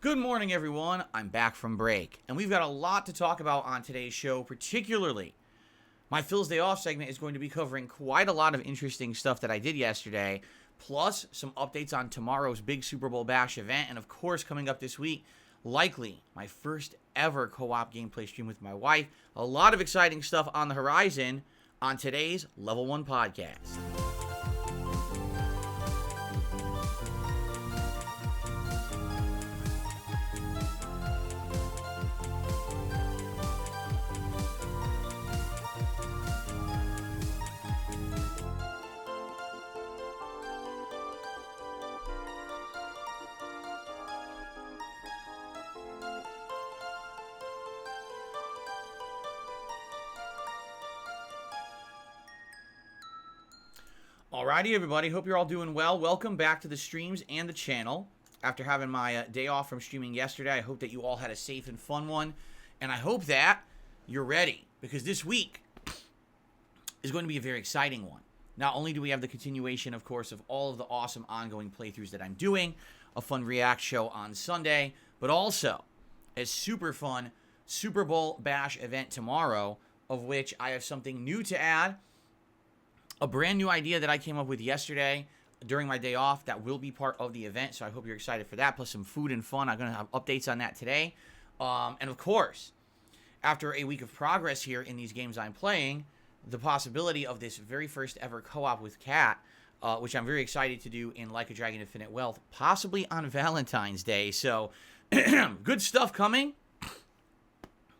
Good morning, everyone. I'm back from break, and we've got a lot to talk about on today's show, particularly my Phil's Day Off segment is going to be covering quite a lot of interesting stuff that I did yesterday, plus some updates on tomorrow's big Super Bowl Bash event, and of course, coming up this week, likely my first ever co-op gameplay stream with my wife. A lot of exciting stuff on the horizon on today's Level 1 podcast. Alrighty, everybody. Hope you're all doing well. Welcome back to the streams and the channel. After having my day off from streaming yesterday, I hope that you all had a safe and fun one. And I hope that you're ready, because this week is going to be a very exciting one. Not only do we have the continuation, of course, of all of the awesome ongoing playthroughs that I'm doing, a fun React show on Sunday, but also a super fun Super Bowl Bash event tomorrow, of which I have something new to add. A brand new idea that I came up with yesterday during my day off that will be part of the event, so I hope you're excited for that, plus some food and fun. I'm going to have updates on that today. And of course, after a week of progress here in these games I'm playing, the possibility of this very first ever co-op with Kat, which I'm very excited to do in Like a Dragon Infinite Wealth, possibly on Valentine's Day. So, good stuff coming.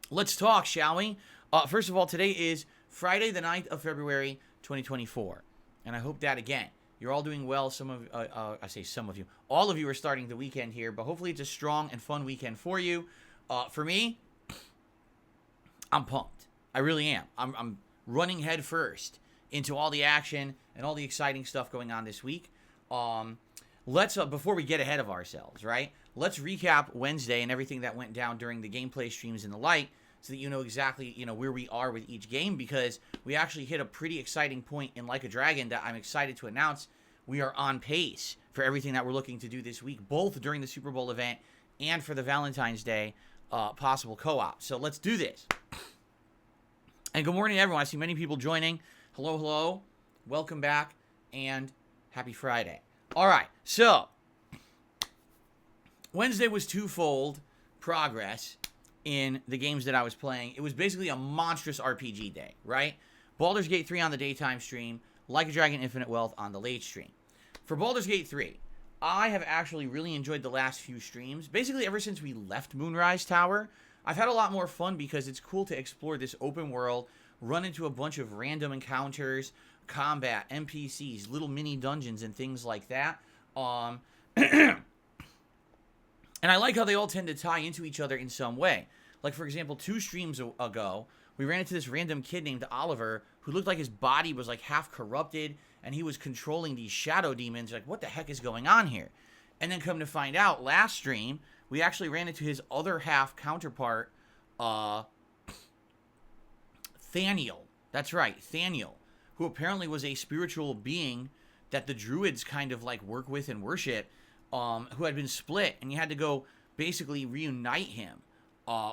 Let's talk, shall we? First of all, today is Friday the 9th of February, 2024, and I hope that, again, you're all doing well. I say some of you, all of you are starting the weekend here, but hopefully it's a strong and fun weekend for you. For me, I'm pumped. I really am. I'm running head first into all the action and all the exciting stuff going on this week. Let's before we get ahead of ourselves, right? Let's recap Wednesday and everything that went down during the gameplay streams and the like, so that you know exactly, where we are with each game, because we actually hit a pretty exciting point in Like a Dragon that I'm excited to announce. We are on pace for everything that we're looking to do this week, both during the Super Bowl event and for the Valentine's Day possible co-op. So let's do this. And good morning, everyone. I see many people joining. Hello, hello. Welcome back, and happy Friday. All right, so Wednesday was twofold progress in the games that I was playing. It was basically a monstrous RPG day, right? Baldur's Gate 3 on the daytime stream, Like a Dragon Infinite Wealth on the late stream. For Baldur's Gate 3, I have actually really enjoyed the last few streams. Basically, ever since we left Moonrise Tower, I've had a lot more fun because it's cool to explore this open world, run into a bunch of random encounters, combat, NPCs, little mini dungeons, and things like that. And I like how they all tend to tie into each other in some way. Like, for example, 2 streams ago, we ran into this random kid named Oliver who looked like his body was like half corrupted, and he was controlling these shadow demons. Like, what the heck is going on here? And then come to find out, last stream, we actually ran into his other half counterpart, Thaniel. That's right, Thaniel, who apparently was a spiritual being that the druids kind of like work with and worship, who had been split, and you had to go basically reunite him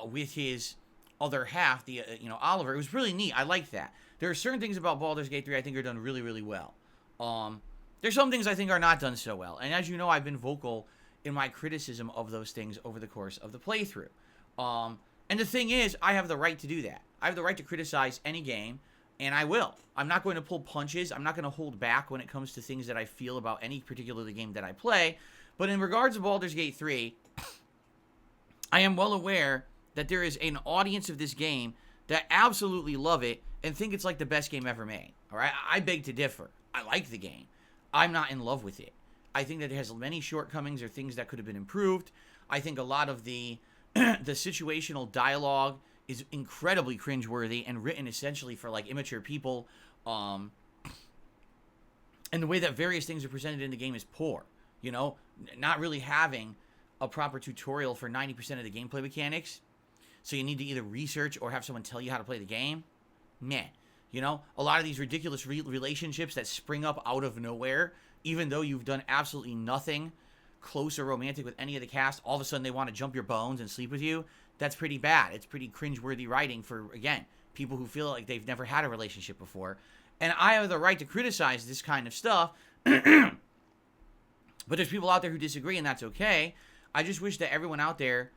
with his other half, the Oliver. It was really neat. I liked that. There are certain things about Baldur's Gate 3 I think are done really, really well. There's some things I think are not done so well, and as you know, I've been vocal in my criticism of those things over the course of the playthrough. And the thing is, I have the right to do that. I have the right to criticize any game, and I will. I'm not going to pull punches. I'm not going to hold back when it comes to things that I feel about any particular game that I play. But in regards to Baldur's Gate 3, I am well aware that there is an audience of this game that absolutely love it and think it's like the best game ever made. All right? I beg to differ. I like the game. I'm not in love with it. I think that it has many shortcomings or things that could have been improved. I think a lot of the The situational dialogue is incredibly cringeworthy and written essentially for like immature people. And the way that various things are presented in the game is poor. You know, not really having a proper tutorial for 90% of the gameplay mechanics. So you need to either research or have someone tell you how to play the game. Meh. You know, a lot of these ridiculous relationships that spring up out of nowhere, even though you've done absolutely nothing close or romantic with any of the cast, all of a sudden they want to jump your bones and sleep with you. That's pretty bad. It's pretty cringeworthy writing for, again, people who feel like they've never had a relationship before. And I have the right to criticize this kind of stuff. But there's people out there who disagree, and that's okay. I just wish that everyone out there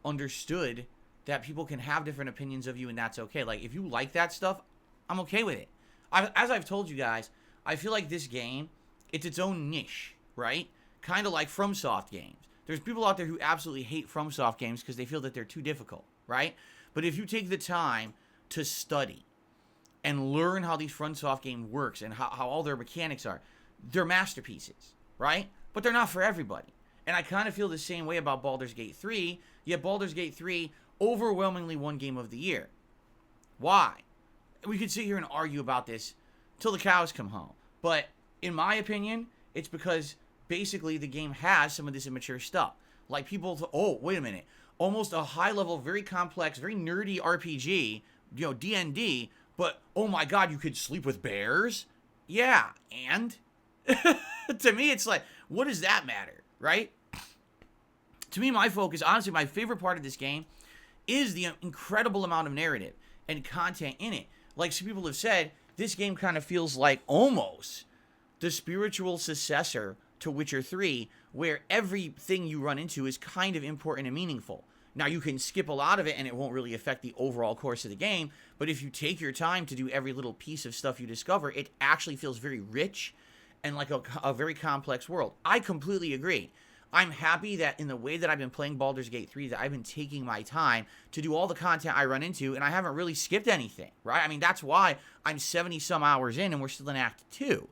understood that people can have different opinions of you, and that's okay. Like, if you like that stuff, I'm okay with it. As I've told you guys, I feel like this game, it's its own niche, right? Kind of like FromSoft games. There's people out there who absolutely hate FromSoft games because they feel that they're too difficult, right? But if you take the time to study and learn how these FromSoft game works and how all their mechanics are, they're masterpieces, right? But they're not for everybody. And I kind of feel the same way about Baldur's Gate 3, yet Baldur's Gate 3 overwhelmingly won Game of the Year. Why? We could sit here and argue about this till the cows come home. But in my opinion, it's because basically the game has some of this immature stuff. Like people, oh, wait a minute. Almost a high level, very complex, very nerdy RPG, you know, D&D, but oh my god, you could sleep with bears? Yeah, and? To me, it's like, what does that matter, right? To me, my focus, honestly, my favorite part of this game is the incredible amount of narrative and content in it. Like some people have said, this game kind of feels like almost the spiritual successor to Witcher 3, where everything you run into is kind of important and meaningful. Now, you can skip a lot of it and it won't really affect the overall course of the game, but if you take your time to do every little piece of stuff you discover, it actually feels very rich and like a very complex world. I completely agree. I'm happy that in the way that I've been playing Baldur's Gate 3, that I've been taking my time to do all the content I run into, and I haven't really skipped anything, right? I mean, that's why I'm 70-some hours in, and we're still in Act 2.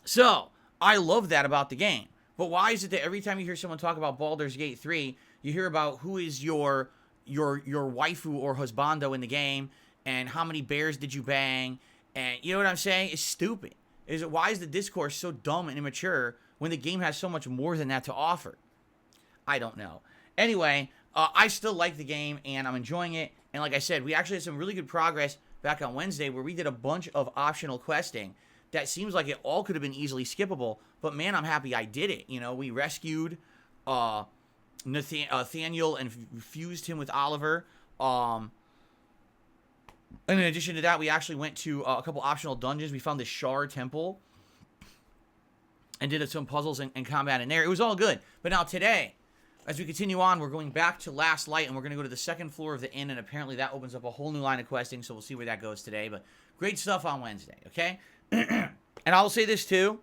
So, I love that about the game. But why is it that every time you hear someone talk about Baldur's Gate 3, you hear about who is your waifu or husbando in the game, and how many bears did you bang, and you know what I'm saying? It's stupid. Why is the discourse so dumb and immature when the game has so much more than that to offer? I don't know. Anyway, I still like the game, and I'm enjoying it. And like I said, we actually had some really good progress back on Wednesday where we did a bunch of optional questing that seems like it all could have been easily skippable. But man, I'm happy I did it. You know, we rescued Nathaniel and fused him with Oliver. And in addition to that, we actually went to a couple optional dungeons. We found the Shar Temple and did some puzzles and combat in there. It was all good. But now today, as we continue on, we're going back to Last Light, and we're going to go to the second floor of the inn, and apparently that opens up a whole new line of questing, so we'll see where that goes today. But great stuff on Wednesday, okay? And I'll say this too.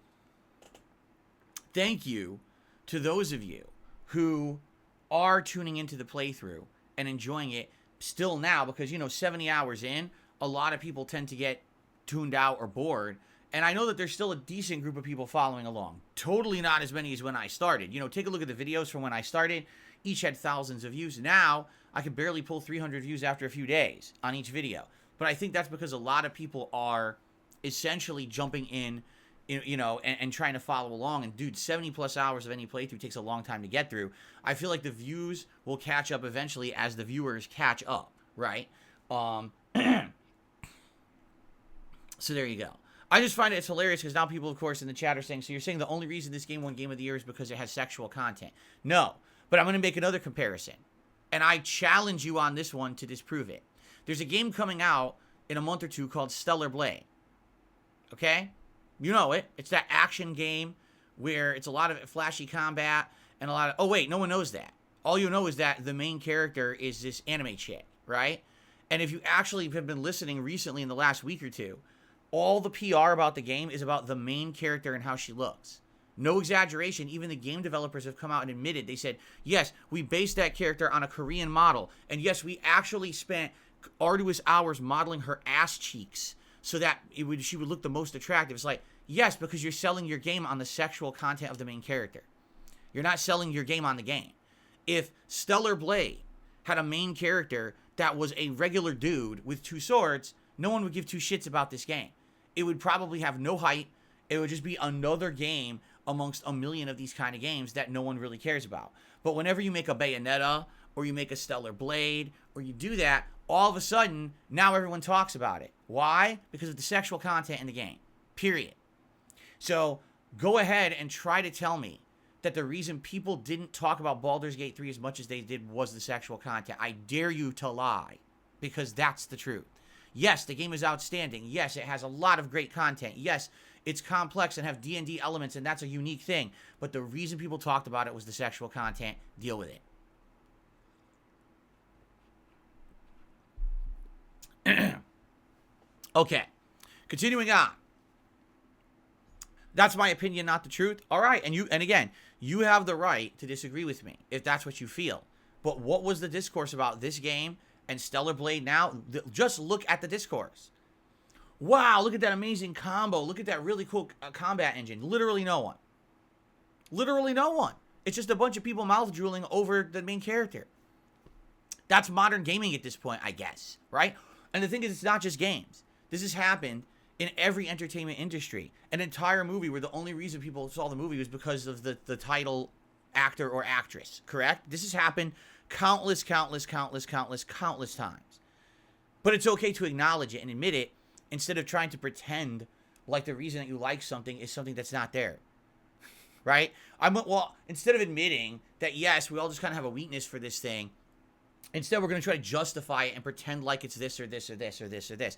Thank you to those of you who are tuning into the playthrough and enjoying it still now, because, you know, 70 hours in, a lot of people tend to get tuned out or bored. And I know that there's still a decent group of people following along. Totally not as many as when I started. You know, take a look at the videos from when I started. Each had thousands of views. Now, I could barely pull 300 views after a few days on each video. But I think that's because a lot of people are essentially jumping in, you know, and trying to follow along. And dude, 70 plus hours of any playthrough takes a long time to get through. I feel like the views will catch up eventually as the viewers catch up, right? So there you go. I just find it's hilarious because now people, of course, in the chat are saying, so you're saying the only reason this game won Game of the Year is because it has sexual content. No, but I'm going to make another comparison. And I challenge you on this one to disprove it. There's a game coming out in a month or two called Stellar Blade. Okay? You know it. It's that action game where it's a lot of flashy combat and a lot of... Oh, wait, no one knows that. All you know is that the main character is this anime chick, right? And if you actually have been listening recently in the last week or two, all the PR about the game is about the main character and how she looks. No exaggeration. Even the game developers have come out and admitted. They said, yes, we based that character on a Korean model. And yes, we actually spent arduous hours modeling her ass cheeks so that she would look the most attractive. It's like, yes, because you're selling your game on the sexual content of the main character. You're not selling your game on the game. If Stellar Blade had a main character that was a regular dude with 2 swords, no one would give 2 shits about this game. It would probably have no hype. It would just be another game amongst a million of these kind of games that no one really cares about. But whenever you make a Bayonetta, or you make a Stellar Blade, or you do that, all of a sudden, now everyone talks about it. Why? Because of the sexual content in the game. Period. So, go ahead and try to tell me that the reason people didn't talk about Baldur's Gate 3 as much as they did was the sexual content. I dare you to lie, because that's the truth. Yes, the game is outstanding. Yes, it has a lot of great content. Yes, it's complex and have D&D elements, and that's a unique thing. But the reason people talked about it was the sexual content. Deal with it. Okay, continuing on. That's my opinion, not the truth. All right, and again, you have the right to disagree with me if that's what you feel. But what was the discourse about this game and Stellar Blade now? Just look at the discourse. Wow, look at that amazing combo. Look at that really cool combat engine. Literally no one. Literally no one. It's just a bunch of people mouth drooling over the main character. That's modern gaming at this point, I guess, right? And the thing is, it's not just games. This has happened in every entertainment industry. An entire movie where the only reason people saw the movie was because of the title actor or actress, correct? This has happened countless times. But it's okay to acknowledge it and admit it instead of trying to pretend like the reason that you like something is something that's not there, right? Well, instead of admitting that, yes, we all just kind of have a weakness for this thing, instead we're going to try to justify it and pretend like it's this or this or this or this or this.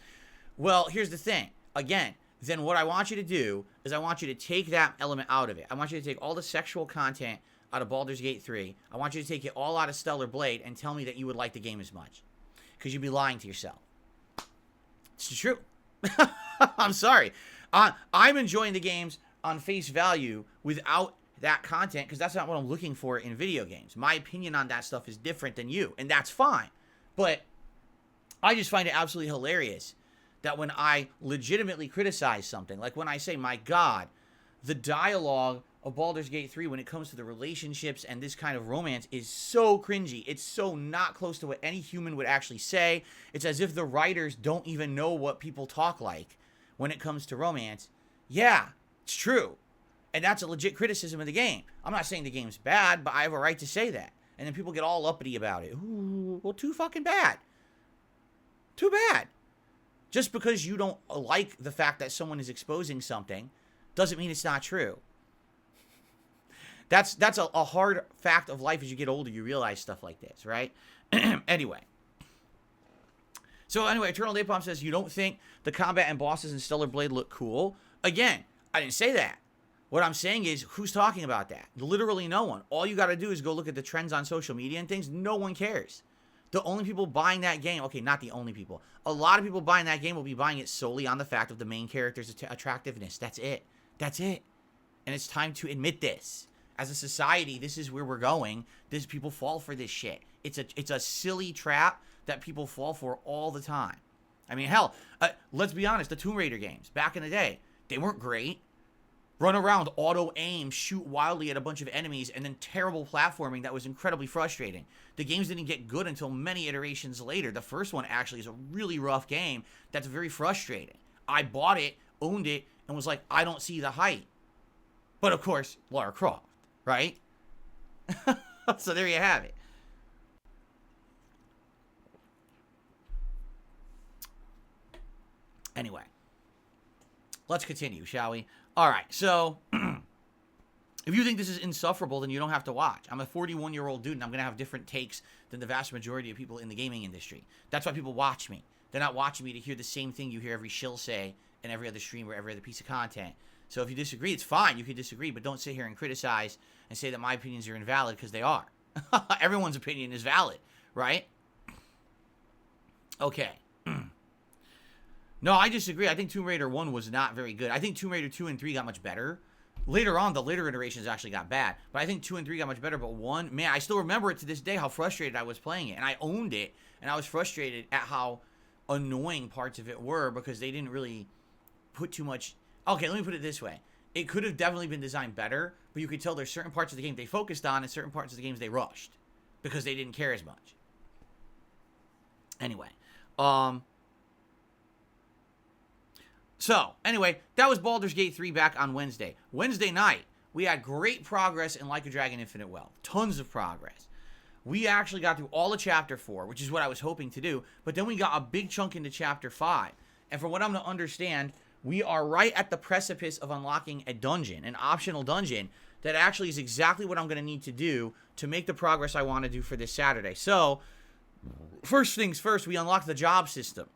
Well, here's the thing. Again, then what I want you to do is I want you to take that element out of it. I want you to take all the sexual content out of Baldur's Gate 3. I want you to take it all out of Stellar Blade and tell me that you would like the game as much. Because you'd be lying to yourself. It's true. I'm sorry. I'm enjoying the games on face value without that content because that's not what I'm looking for in video games. My opinion on that stuff is different than you, and that's fine. But I just find it absolutely hilarious that when I legitimately criticize something, like when I say, my God, the dialogue of Baldur's Gate 3 when it comes to the relationships and this kind of romance is so cringy. It's so not close to what any human would actually say. It's as if the writers don't even know what people talk like when it comes to romance. Yeah, it's true. And that's a legit criticism of the game. I'm not saying the game's bad, but I have a right to say that. And then people get all uppity about it. Ooh, well, too fucking bad. Too bad. Just because you don't like the fact that someone is exposing something doesn't mean it's not true. That's a hard fact of life as you get older. You realize stuff like this, right? Anyway. So anyway, Eternal Napalm says, you don't think the combat and bosses in Stellar Blade look cool? Again, I didn't say that. What I'm saying is, who's talking about that? Literally no one. All you got to do is go look at the trends on social media and things. No one cares. The only people buying that game, okay, not the only people. A lot of people buying that game will be buying it solely on the fact of the main character's attractiveness. That's it. That's it. And it's time to admit this. As a society, this is where we're going. People fall for this shit. It's a silly trap that people fall for all the time. I mean, hell, let's be honest. The Tomb Raider games, back in the day, they weren't great. Run around, auto-aim, shoot wildly at a bunch of enemies, and then terrible platforming that was incredibly frustrating. The games didn't get good until many iterations later. The first one actually is a really rough game that's very frustrating. I bought it, owned it, and was like, I don't see the hype. But of course, Lara Croft, right? So there you have it. Anyway, let's continue, shall we? All right, so if you think this is insufferable, then you don't have to watch. I'm a 41-year-old dude, and I'm going to have different takes than the vast majority of people in the gaming industry. That's why people watch me. They're not watching me to hear the same thing you hear every shill say in every other stream or every other piece of content. So if you disagree, it's fine. You can disagree, but don't sit here and criticize and say that my opinions are invalid, because they are. Everyone's opinion is valid, right? Okay. No, I disagree. I think Tomb Raider 1 was not very good. I think Tomb Raider 2 and 3 got much better. Later on, the later iterations actually got bad. But I think 2 and 3 got much better. But 1, man, I still remember it to this day how frustrated I was playing it. And I owned it. And I was frustrated at how annoying parts of it were because they didn't really put too much... Okay, let me put it this way. it could have definitely been designed better, but you could tell there's certain parts of the game they focused on and certain parts of the games they rushed because they didn't care as much. Anyway, that was Baldur's Gate 3 back on Wednesday. Wednesday night, we had great progress in Like a Dragon Infinite Wealth. Tons of progress. We actually got through all of Chapter 4, which is what I was hoping to do, but then we got a big chunk into Chapter 5. And from what I'm to understand, we are right at the precipice of unlocking a dungeon, an optional dungeon, that actually is exactly what I'm going to need to do to make the progress I want to do for this Saturday. So, first things first, we unlock the job system.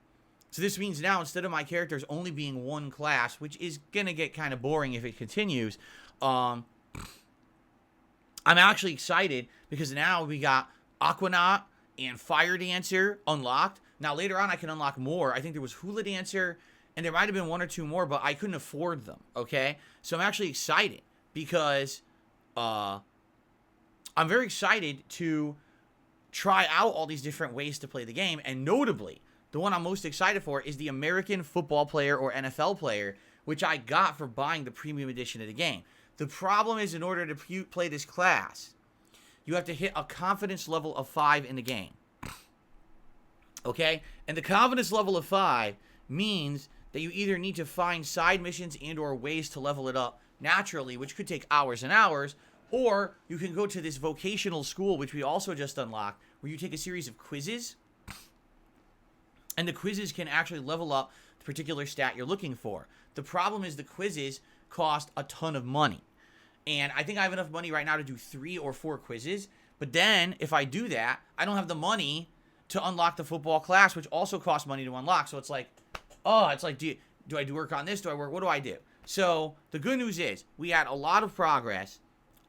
So this means now, instead of my characters only being one class, which is going to get kind of boring if it continues, I'm actually excited because now we got Aquanaut and Fire Dancer unlocked. Now, later on, I can unlock more. I think there was Hula Dancer, and there might have been one or two more, but I couldn't afford them, okay? So I'm actually excited because I'm very excited to try out all these different ways to play the game, and notably, the one I'm most excited for is the American Football Player or NFL Player, which I got for buying the premium edition of the game. The problem is, in order to play this class, you have to hit a confidence level of 5 in the game. Okay? And the confidence level of 5 means that you either need to find side missions and or ways to level it up naturally, which could take hours and hours, or you can go to this vocational school, which we also just unlocked, where you take a series of quizzes, and the quizzes can actually level up the particular stat you're looking for. The problem is the quizzes cost a ton of money. And I think I have enough money right now to do 3 or 4 quizzes. But then, if I do that, I don't have the money to unlock the football class, which also costs money to unlock. So it's like, do I do work on this? What do I do? So the good news is we had a lot of progress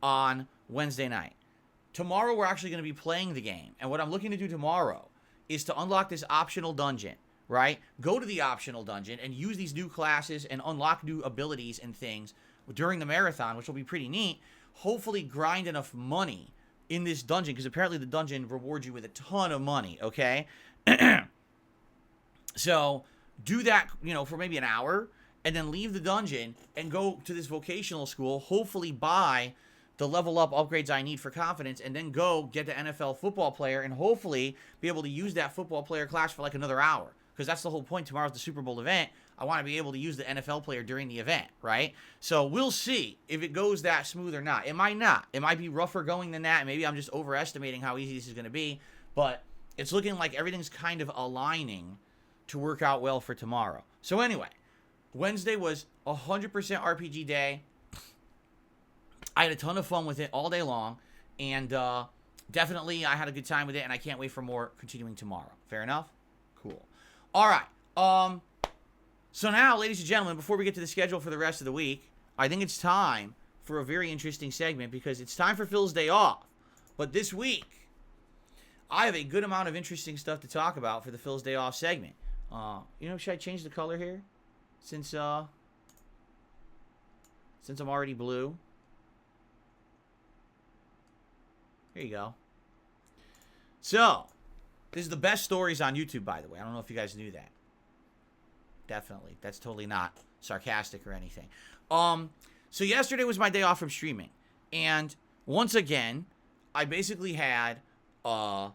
on Wednesday night. Tomorrow, we're actually going to be playing the game. And what I'm looking to do tomorrow is to unlock this optional dungeon, right? Go to the optional dungeon and use these new classes and unlock new abilities and things during the marathon, which will be pretty neat. Hopefully grind enough money in this dungeon, because apparently the dungeon rewards you with a ton of money, okay? So do that, for maybe an hour, and then leave the dungeon and go to this vocational school, hopefully buy the level up upgrades I need for confidence, and then go get the NFL Football Player and hopefully be able to use that football player class for like another hour. Because that's the whole point. Tomorrow's the Super Bowl event. I want to be able to use the NFL player during the event, right? So we'll see if it goes that smooth or not. It might not. It might be rougher going than that. Maybe I'm just overestimating how easy this is going to be. But it's looking like everything's kind of aligning to work out well for tomorrow. So anyway, Wednesday was 100% RPG day. I had a ton of fun with it all day long. And definitely I had a good time with it. And I can't wait for more continuing tomorrow. Fair enough? Cool. All right. So now, ladies and gentlemen, before we get to the schedule for the rest of the week, I think it's time for a very interesting segment because it's time for Phil's day off. But this week, I have a good amount of interesting stuff to talk about for the Phil's day off segment. Should I change the color here? Since I'm already blue. Here you go. So, this is the best stories on YouTube, by the way. I don't know if you guys knew that. Definitely. That's totally not sarcastic or anything. So yesterday was my day off from streaming. And once again, I basically had a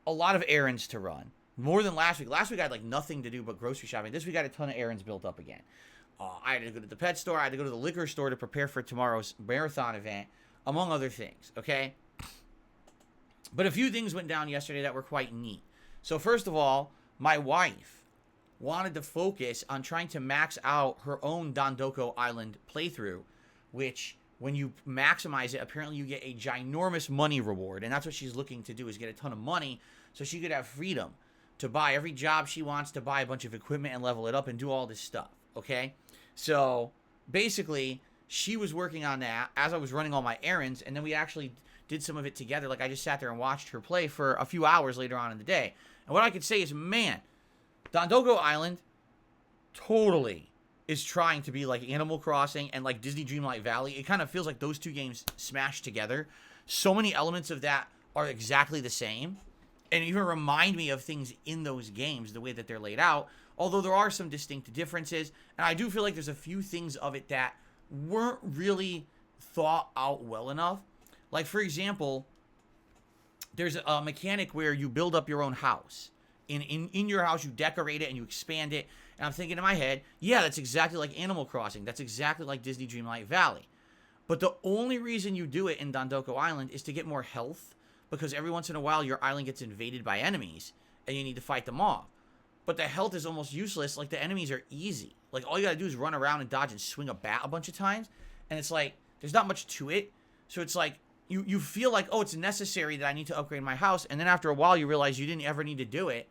lot of errands to run. More than last week. Last week I had like nothing to do but grocery shopping. This week I had a ton of errands built up again. I had to go to the pet store. I had to go to the liquor store to prepare for tomorrow's marathon event, among other things. Okay? But a few things went down yesterday that were quite neat. So first of all, my wife wanted to focus on trying to max out her own Dondoko Island playthrough, which when you maximize it, apparently you get a ginormous money reward. And that's what she's looking to do, is get a ton of money so she could have freedom to buy every job she wants, to buy a bunch of equipment and level it up and do all this stuff, okay? So basically, she was working on that as I was running all my errands, and then we actually did some of it together. Like, I just sat there and watched her play for a few hours later on in the day. And what I could say is, man, Dondoko Island totally is trying to be like Animal Crossing and like Disney Dreamlight Valley. It kind of feels like those two games smashed together. So many elements of that are exactly the same, and even remind me of things in those games, the way that they're laid out, although there are some distinct differences. And I do feel like there's a few things of it that weren't really thought out well enough. Like, for example, there's a mechanic where you build up your own house. In your house, you decorate it and you expand it. And I'm thinking in my head, yeah, that's exactly like Animal Crossing. That's exactly like Disney Dreamlight Valley. But the only reason you do it in Dondoko Island is to get more health, because every once in a while your island gets invaded by enemies and you need to fight them off. But the health is almost useless. Like, the enemies are easy. Like, all you gotta do is run around and dodge and swing a bat a bunch of times. And it's like, there's not much to it. So it's like, you feel like, oh, it's necessary that I need to upgrade my house. And then after a while, you realize you didn't ever need to do it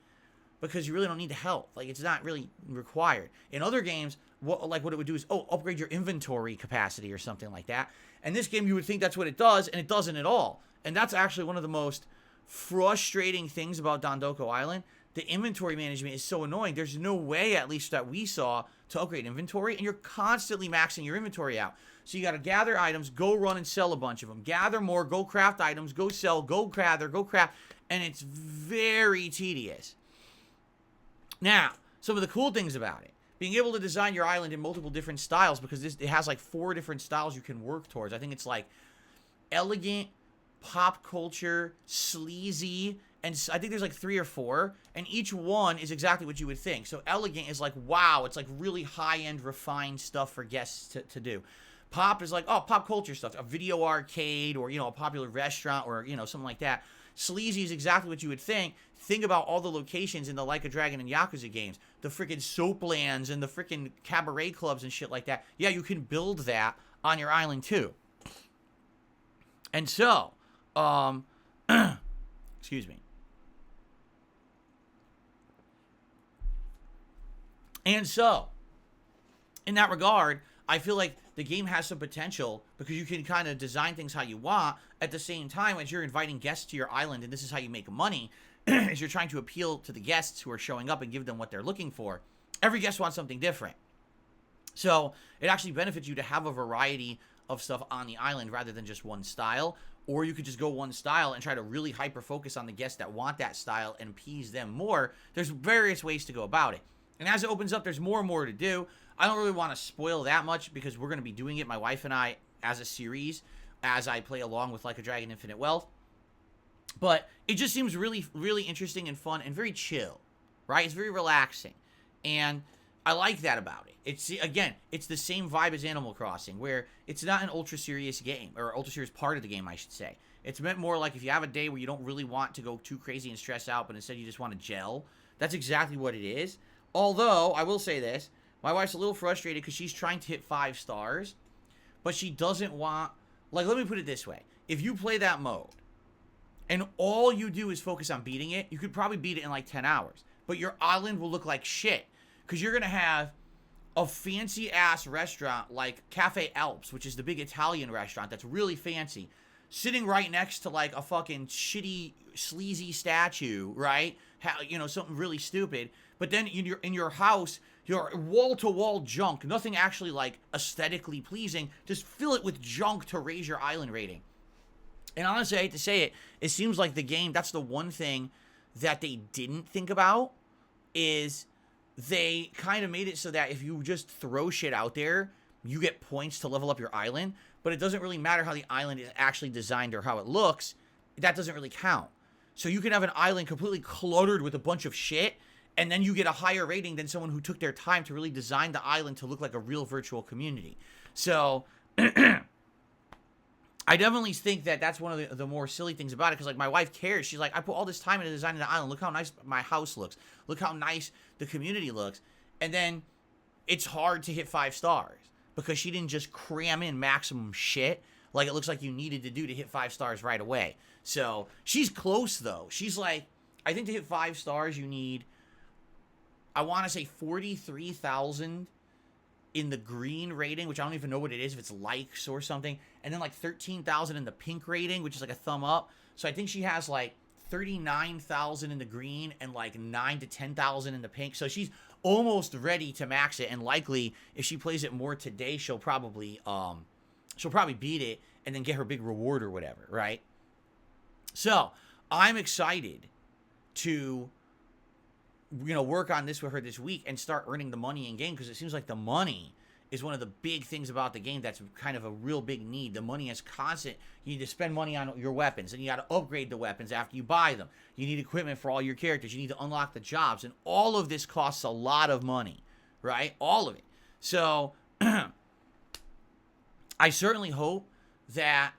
because you really don't need the health. Like, it's not really required. In other games, what it would do is, oh, upgrade your inventory capacity or something like that. And this game, you would think that's what it does, and it doesn't at all. And that's actually one of the most frustrating things about Dondoko Island. The inventory management is so annoying. There's no way, at least that we saw, to upgrade inventory, and you're constantly maxing your inventory out. So you got to gather items, go run and sell a bunch of them. Gather more, go craft items, go sell, go gather, go craft. And it's very tedious. Now, some of the cool things about it. Being able to design your island in multiple different styles, because it has like 4 different styles you can work towards. I think it's like elegant, pop culture, sleazy, and I think there's like 3 or 4, and each one is exactly what you would think. So elegant is like, wow, it's like really high-end, refined stuff for guests to do. Pop is like, oh, pop culture stuff, a video arcade, or, you know, a popular restaurant, or, you know, something like that. Sleazy is exactly what you would think. Think about all the locations in the Like a Dragon and Yakuza games. The freaking soaplands and the freaking cabaret clubs and shit like that. Yeah, you can build that on your island too. And so, excuse me. And so, in that regard, I feel like the game has some potential because you can kind of design things how you want at the same time as you're inviting guests to your island, and this is how you make money, is you're trying to appeal to the guests who are showing up and give them what they're looking for. Every guest wants something different. So it actually benefits you to have a variety of stuff on the island rather than just one style. Or you could just go one style and try to really hyper-focus on the guests that want that style and appease them more. There's various ways to go about it. And as it opens up, there's more and more to do. I don't really want to spoil that much because we're going to be doing it, my wife and I, as a series, as I play along with Like a Dragon Infinite Wealth. But it just seems really, really interesting and fun and very chill, right? It's very relaxing. And I like that about it. It's, again, it's the same vibe as Animal Crossing, where it's not an ultra-serious game, or ultra-serious part of the game, I should say. It's meant more like if you have a day where you don't really want to go too crazy and stress out, but instead you just want to gel. That's exactly what it is. Although, I will say this, my wife's a little frustrated because she's trying to hit 5 stars, but she doesn't want, like, let me put it this way. If you play that mode, and all you do is focus on beating it, you could probably beat it in like 10 hours. But your island will look like shit. Because you're going to have a fancy-ass restaurant like Cafe Alps, which is the big Italian restaurant that's really fancy, sitting right next to like a fucking shitty, sleazy statue, right? You know, something really stupid. But then in your house, your wall-to-wall junk, nothing actually like aesthetically pleasing, just fill it with junk to raise your island rating. And honestly, I hate to say it, it seems like the game, that's the one thing that they didn't think about, is they kind of made it so that if you just throw shit out there, you get points to level up your island, but it doesn't really matter how the island is actually designed or how it looks. That doesn't really count. So you can have an island completely cluttered with a bunch of shit, and then you get a higher rating than someone who took their time to really design the island to look like a real virtual community. So I definitely think that that's one of the more silly things about it, because like my wife cares. She's like, I put all this time into designing the island. Look how nice my house looks. Look how nice the community looks. And then it's hard to hit 5 stars because she didn't just cram in maximum shit like it looks like you needed to do to hit 5 stars right away. So she's close though. She's like, I think to hit 5 stars you need, I want to say 43,000 in the green rating, which I don't even know what it is, if it's likes or something, and then like 13,000 in the pink rating, which is like a thumb up. So I think she has like 39,000 in the green and like 9 to 10,000 in the pink. So she's almost ready to max it, and likely if she plays it more today, she'll probably beat it and then get her big reward or whatever, right? So I'm excited to, you know, work on this with her this week and start earning the money in game, because it seems like the money is one of the big things about the game that's kind of a real big need. The money is constant. You need to spend money on your weapons, and you got to upgrade the weapons after you buy them. You need equipment for all your characters. You need to unlock the jobs, and all of this costs a lot of money, right? All of it. So I certainly hope that,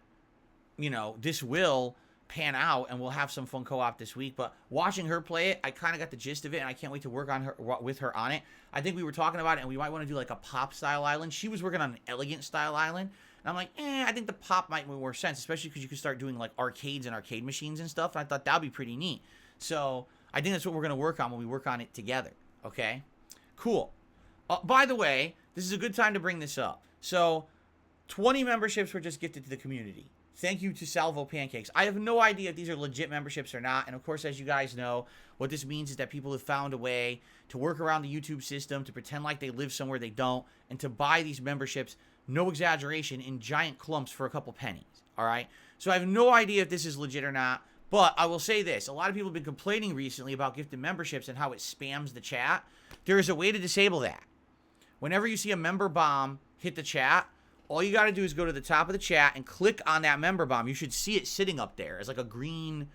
you know, this will pan out and we'll have some fun co-op this week. But watching her play it, I kind of got the gist of it, and I can't wait to work on her with her on it. I think we were talking about it, and we might want to do like a pop style island. She was working on an elegant style island, and I'm like, I think the pop might make more sense, especially because you could start doing like arcades and arcade machines and stuff. And I thought that'd be pretty neat. So I think that's what we're going to work on when we work on it together. Okay, cool. By the way, this is a good time to bring this up. So 20 memberships were just gifted to the community. Thank you to Salvo Pancakes. I have no idea if these are legit memberships or not. And of course, as you guys know, what this means is that people have found a way to work around the YouTube system, to pretend like they live somewhere they don't, and to buy these memberships, no exaggeration, in giant clumps for a couple pennies. All right? So I have no idea if this is legit or not. But I will say this. A lot of people have been complaining recently about gifted memberships and how it spams the chat. There is a way to disable that. Whenever you see a member bomb hit the chat, all you got to do is go to the top of the chat and click on that member bomb. You should see it sitting up there as like a green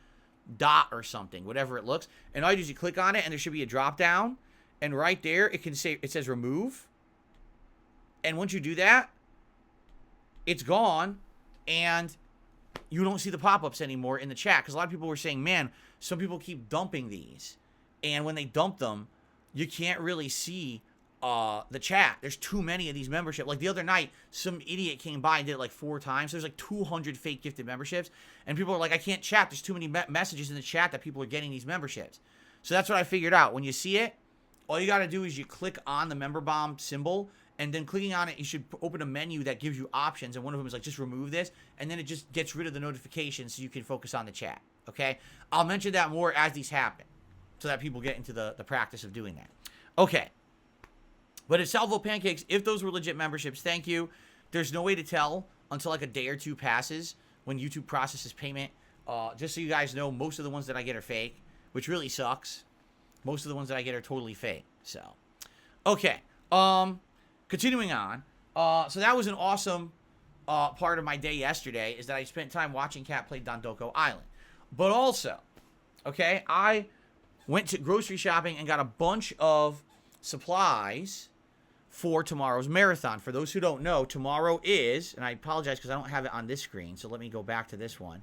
dot or something, whatever it looks. And all you do is you click on it, and there should be a drop down. And right there, it says remove. And once you do that, it's gone, and you don't see the pop-ups anymore in the chat. Because a lot of people were saying, man, some people keep dumping these. And when they dump them, you can't really see the chat. There's too many of these memberships. Like the other night, some idiot came by and did it like 4 times. There's like 200 fake gifted memberships, and people are like, I can't chat. There's too many messages in the chat that people are getting these memberships. So that's what I figured out. When you see it, all you got to do is you click on the member bomb symbol, and then clicking on it, you should open a menu that gives you options, and one of them is like, just remove this, and then it just gets rid of the notifications so you can focus on the chat. Okay? I'll mention that more as these happen, so that people get into the practice of doing that. Okay. But at Salvo Pancakes, if those were legit memberships, thank you. There's no way to tell until like a day or two passes when YouTube processes payment. Just so you guys know, most of the ones that I get are fake, which really sucks. Most of the ones that I get are totally fake. So, okay. Continuing on. So that was an awesome part of my day yesterday, is that I spent time watching Kat play Dondoko Island. But also, okay, I went to grocery shopping and got a bunch of supplies for tomorrow's marathon. For those who don't know, tomorrow is, and I apologize because I don't have it on this screen, so let me go back to this one.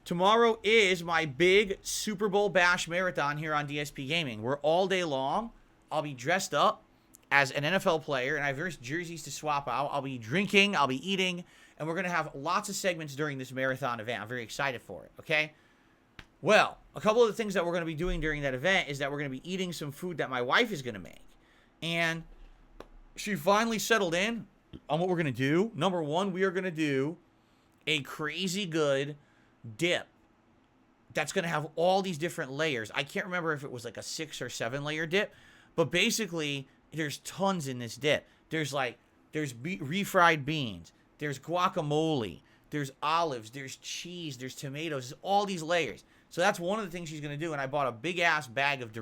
Tomorrow is my big Super Bowl Bash marathon here on DSPGaming. We're all day long. I'll be dressed up as an NFL player, and I have various jerseys to swap out. I'll be drinking, I'll be eating, and we're going to have lots of segments during this marathon event. I'm very excited for it, okay? Well, a couple of the things that we're going to be doing during that event is that we're going to be eating some food that my wife is going to make. And she finally settled in on what we're going to do. Number one, we are going to do a crazy good dip that's going to have all these different layers. I can't remember if it was like a 6 or 7 layer dip, but basically there's tons in this dip. There's refried beans, there's guacamole, there's olives, there's cheese, there's tomatoes, all these layers. So that's one of the things she's going to do, and I bought a big-ass bag of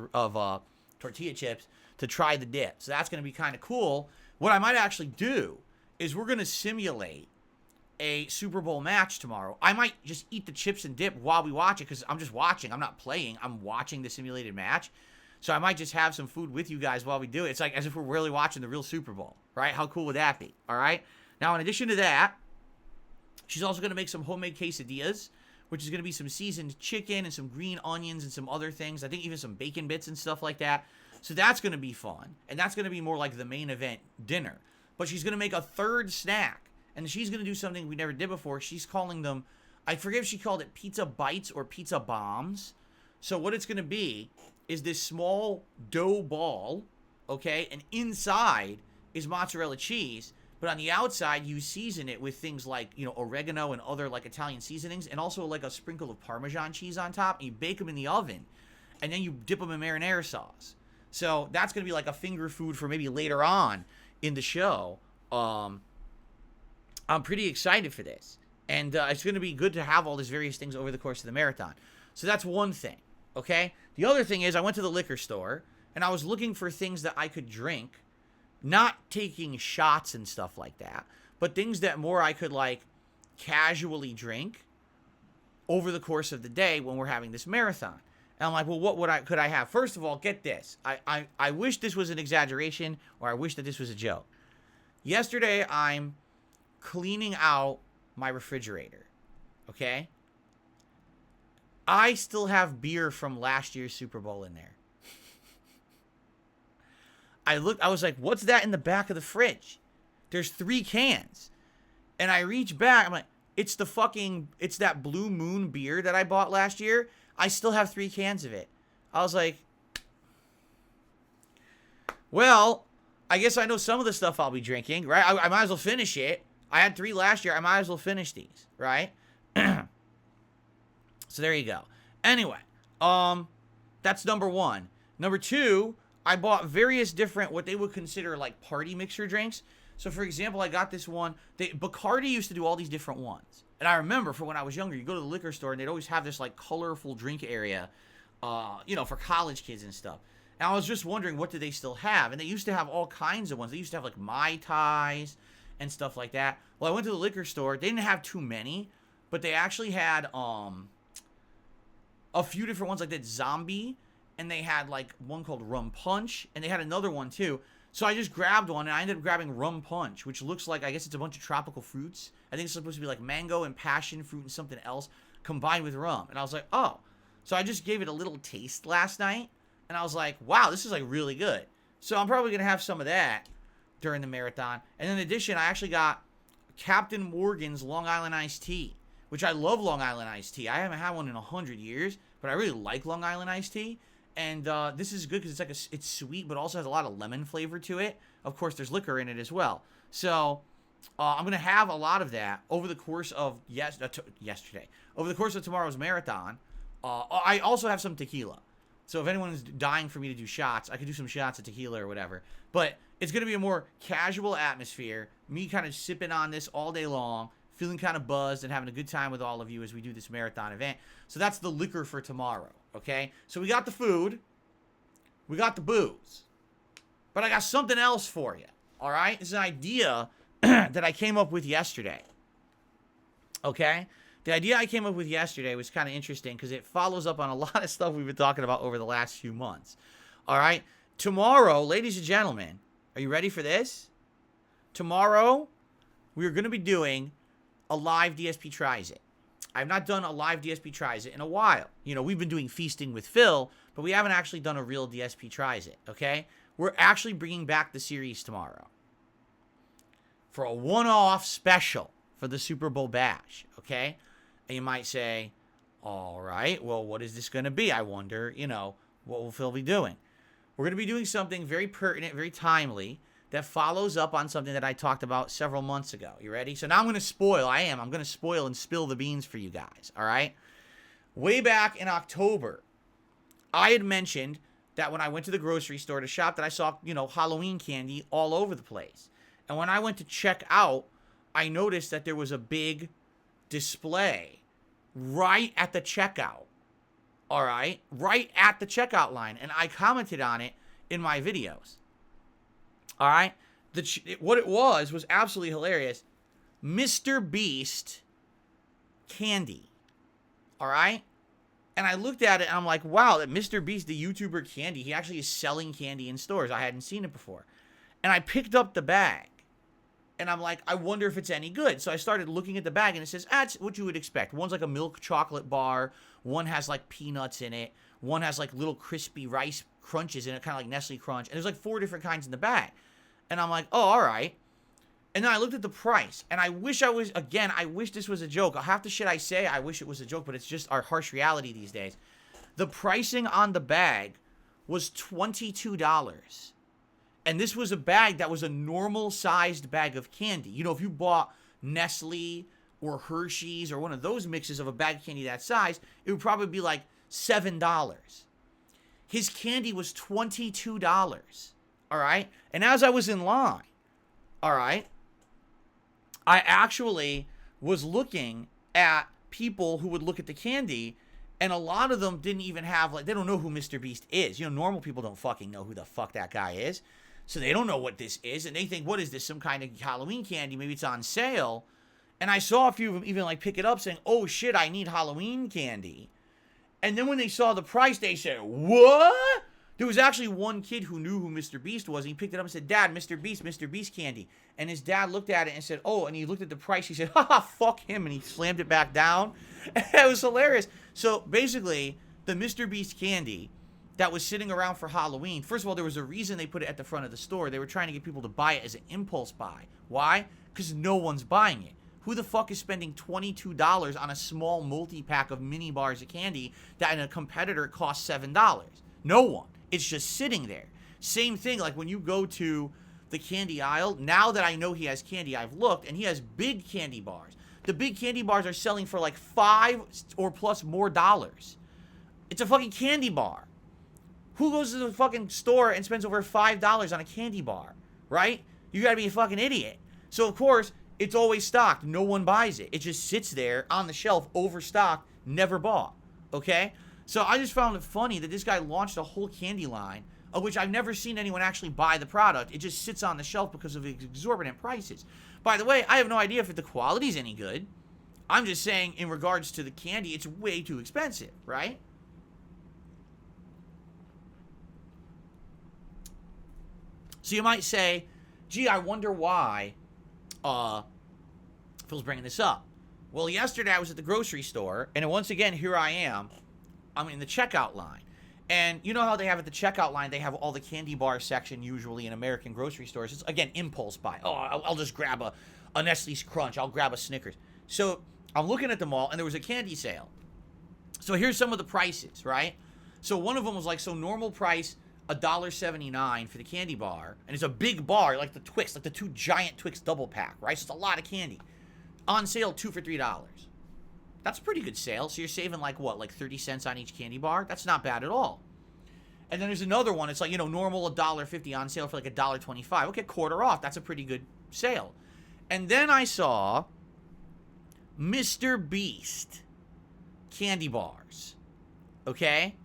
tortilla chips to try the dip. So that's going to be kind of cool. What I might actually do is we're going to simulate a Super Bowl match tomorrow. I might just eat the chips and dip while we watch it, because I'm just watching. I'm not playing. I'm watching the simulated match. So I might just have some food with you guys while we do it. It's like as if we're really watching the real Super Bowl, right? How cool would that be? All right? Now, in addition to that, she's also going to make some homemade quesadillas, which is going to be some seasoned chicken and some green onions and some other things. I think even some bacon bits and stuff like that. So that's going to be fun. And that's going to be more like the main event dinner. But she's going to make a third snack. And she's going to do something we never did before. She's calling them, I forget if she called it pizza bites or pizza bombs. So what it's going to be is this small dough ball, okay? And inside is mozzarella cheese. But on the outside, you season it with things like, you know, oregano and other like Italian seasonings, and also like a sprinkle of Parmesan cheese on top. And you bake them in the oven, and then you dip them in marinara sauce. So that's going to be like a finger food for maybe later on in the show. I'm pretty excited for this. And it's going to be good to have all these various things over the course of the marathon. So that's one thing, okay? The other thing is I went to the liquor store, and I was looking for things that I could drink Not taking shots and stuff like that, but things that more I could like casually drink over the course of the day when we're having this marathon. And I'm like, well, what could I have? First of all, get this. I wish this was an exaggeration, or I wish that this was a joke. Yesterday, I'm cleaning out my refrigerator, okay? I still have beer from last year's Super Bowl in there. I was like, what's that in the back of the fridge? There's 3 cans. And I reach back, I'm like, it's that Blue Moon beer that I bought last year. I still have 3 cans of it. I was like, well, I guess I know some of the stuff I'll be drinking, right? I might as well finish it. I had 3 last year. I might as well finish these, right? So there you go. Anyway, that's number 1. Number 2, I bought various different, what they would consider like party mixer drinks. So for example, I got this one. Bacardi used to do all these different ones. And I remember from when I was younger, you go to the liquor store and they'd always have this like colorful drink area, for college kids and stuff. And I was just wondering, what do they still have? And they used to have all kinds of ones. They used to have like Mai Tais and stuff like that. Well, I went to the liquor store. They didn't have too many, but they actually had a few different ones like that Zombie, and they had like one called Rum Punch, and they had another one too. So I just grabbed one, and I ended up grabbing Rum Punch, which looks like, I guess it's a bunch of tropical fruits. I think it's supposed to be like mango and passion fruit and something else combined with rum. And I was like, oh. So I just gave it a little taste last night, and I was like, wow, this is like really good. So I'm probably going to have some of that during the marathon. And in addition, I actually got Captain Morgan's Long Island Iced Tea, which I love Long Island Iced Tea. I haven't had one in 100 years, but I really like Long Island Iced Tea. And this is good because it's sweet, but also has a lot of lemon flavor to it. Of course, there's liquor in it as well. So I'm going to have a lot of that over the course of yesterday. Over the course of tomorrow's marathon. I also have some tequila. So if anyone is dying for me to do shots, I could do some shots of tequila or whatever. But it's going to be a more casual atmosphere. Me kind of sipping on this all day long, feeling kind of buzzed and having a good time with all of you as we do this marathon event. So that's the liquor for tomorrow. Okay, so we got the food, we got the booze, but I got something else for you, all right? It's an idea that I came up with yesterday, okay? The idea I came up with yesterday was kind of interesting because it follows up on a lot of stuff we've been talking about over the last few months, all right? Tomorrow, ladies and gentlemen, are you ready for this? Tomorrow, we're going to be doing a live DSP Tries It. I've not done a live DSP Tries It in a while. You know, we've been doing Feasting with Phil, but we haven't actually done a real DSP Tries It, okay? We're actually bringing back the series tomorrow for a one-off special for the Super Bowl bash, okay? And you might say, all right, well, what is this going to be? I wonder, what will Phil be doing? We're going to be doing something very pertinent, very timely, that follows up on something that I talked about several months ago. You ready? So now I'm going to spoil. I'm going to spoil and spill the beans for you guys, all right? Way back in October, I had mentioned that when I went to the grocery store to shop that I saw, Halloween candy all over the place. And when I went to check out, I noticed that there was a big display right at the checkout, all right? Right at the checkout line. And I commented on it in my videos. All right, what it was absolutely hilarious. Mr. Beast candy. All right, and I looked at it and I'm like, wow, that Mr. Beast, the YouTuber Candy, he actually is selling candy in stores. I hadn't seen it before, and I picked up the bag, and I'm like, I wonder if it's any good. So I started looking at the bag, and it says, it's what you would expect. One's like a milk chocolate bar. One has like peanuts in it. One has like little crispy rice crunches in it, kind of like Nestle Crunch. And there's like 4 different kinds in the bag. And I'm like, oh, all right. And then I looked at the price, and I wish this was a joke. Half the shit I say, I wish it was a joke, but it's just our harsh reality these days. The pricing on the bag was $22. And this was a bag that was a normal-sized bag of candy. If you bought Nestle or Hershey's or one of those mixes of a bag of candy that size, it would probably be like $7. His candy was $22. All right. And as I was in line, all right, I actually was looking at people who would look at the candy, and a lot of them didn't even have, they don't know who Mr. Beast is. Normal people don't fucking know who the fuck that guy is. So they don't know what this is, and they think, what is this, some kind of Halloween candy? Maybe it's on sale. And I saw a few of them even like pick it up saying, oh shit, I need Halloween candy. And then when they saw the price, they said, what? There was actually one kid who knew who Mr. Beast was, and he picked it up and said, Dad, Mr. Beast candy. And his dad looked at it and said, oh, and he looked at the price. He said, haha, fuck him, and he slammed it back down. It was hilarious. So basically, the Mr. Beast candy that was sitting around for Halloween, first of all, there was a reason they put it at the front of the store. They were trying to get people to buy it as an impulse buy. Why? Because no one's buying it. Who the fuck is spending $22 on a small multi-pack of mini bars of candy that in a competitor costs $7? No one. It's just sitting there. Same thing, like when you go to the candy aisle, now that I know he has candy, I've looked, and he has big candy bars. The big candy bars are selling for like $5 or plus more dollars. It's a fucking candy bar. Who goes to the fucking store and spends over $5 on a candy bar, right? You gotta be a fucking idiot. So, of course, it's always stocked. No one buys it. It just sits there on the shelf, overstocked, never bought, okay? So I just found it funny that this guy launched a whole candy line, of which I've never seen anyone actually buy the product. It just sits on the shelf because of its exorbitant prices. By the way, I have no idea if the quality's any good. I'm just saying, in regards to the candy, it's way too expensive, right? So you might say, gee, I wonder why Phil's bringing this up. Well, yesterday I was at the grocery store, and once again, here I am. I'm in the checkout line. And you know how they have at the checkout line, they have all the candy bar section usually in American grocery stores. It's, again, impulse buy. Oh, I'll just grab a Nestle's Crunch. I'll grab a Snickers. So I'm looking at them all, and there was a candy sale. So here's some of the prices, right? So one of them was like, so normal price, $1.79 for the candy bar, and it's a big bar, like the Twix, like the 2 giant Twix double pack, right? So it's a lot of candy. On sale, 2 for $3. That's a pretty good sale. So you're saving like what, like 30 cents on each candy bar? That's not bad at all. And then there's another one. It's like, you know, normal $1.50 on sale for like $1.25. Okay, quarter off. That's a pretty good sale. And then I saw Mr. Beast candy bars. Okay?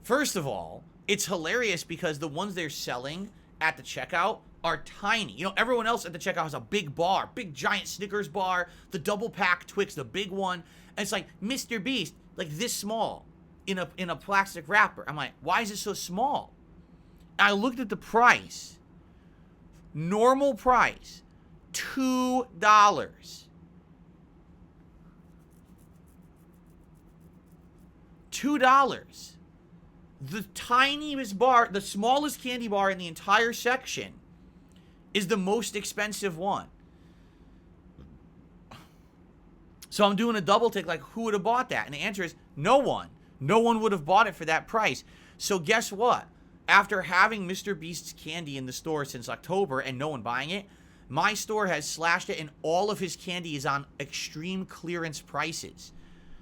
First of all, it's hilarious because the ones they're selling at the checkout are tiny. You know, everyone else at the checkout has a big bar, big giant Snickers bar, the double pack Twix, the big one. And it's like Mr. Beast, like this small in a plastic wrapper. I'm like, why is it so small? And I looked at the price. Normal price, $2. $2. The tiniest bar, the smallest candy bar in the entire section is the most expensive one. So I'm doing a double take, like, who would have bought that? And the answer is no one. No one would have bought it for that price. So guess what? After having Mr. Beast's candy in the store since October and no one buying it, my store has slashed it and all of his candy is on extreme clearance prices.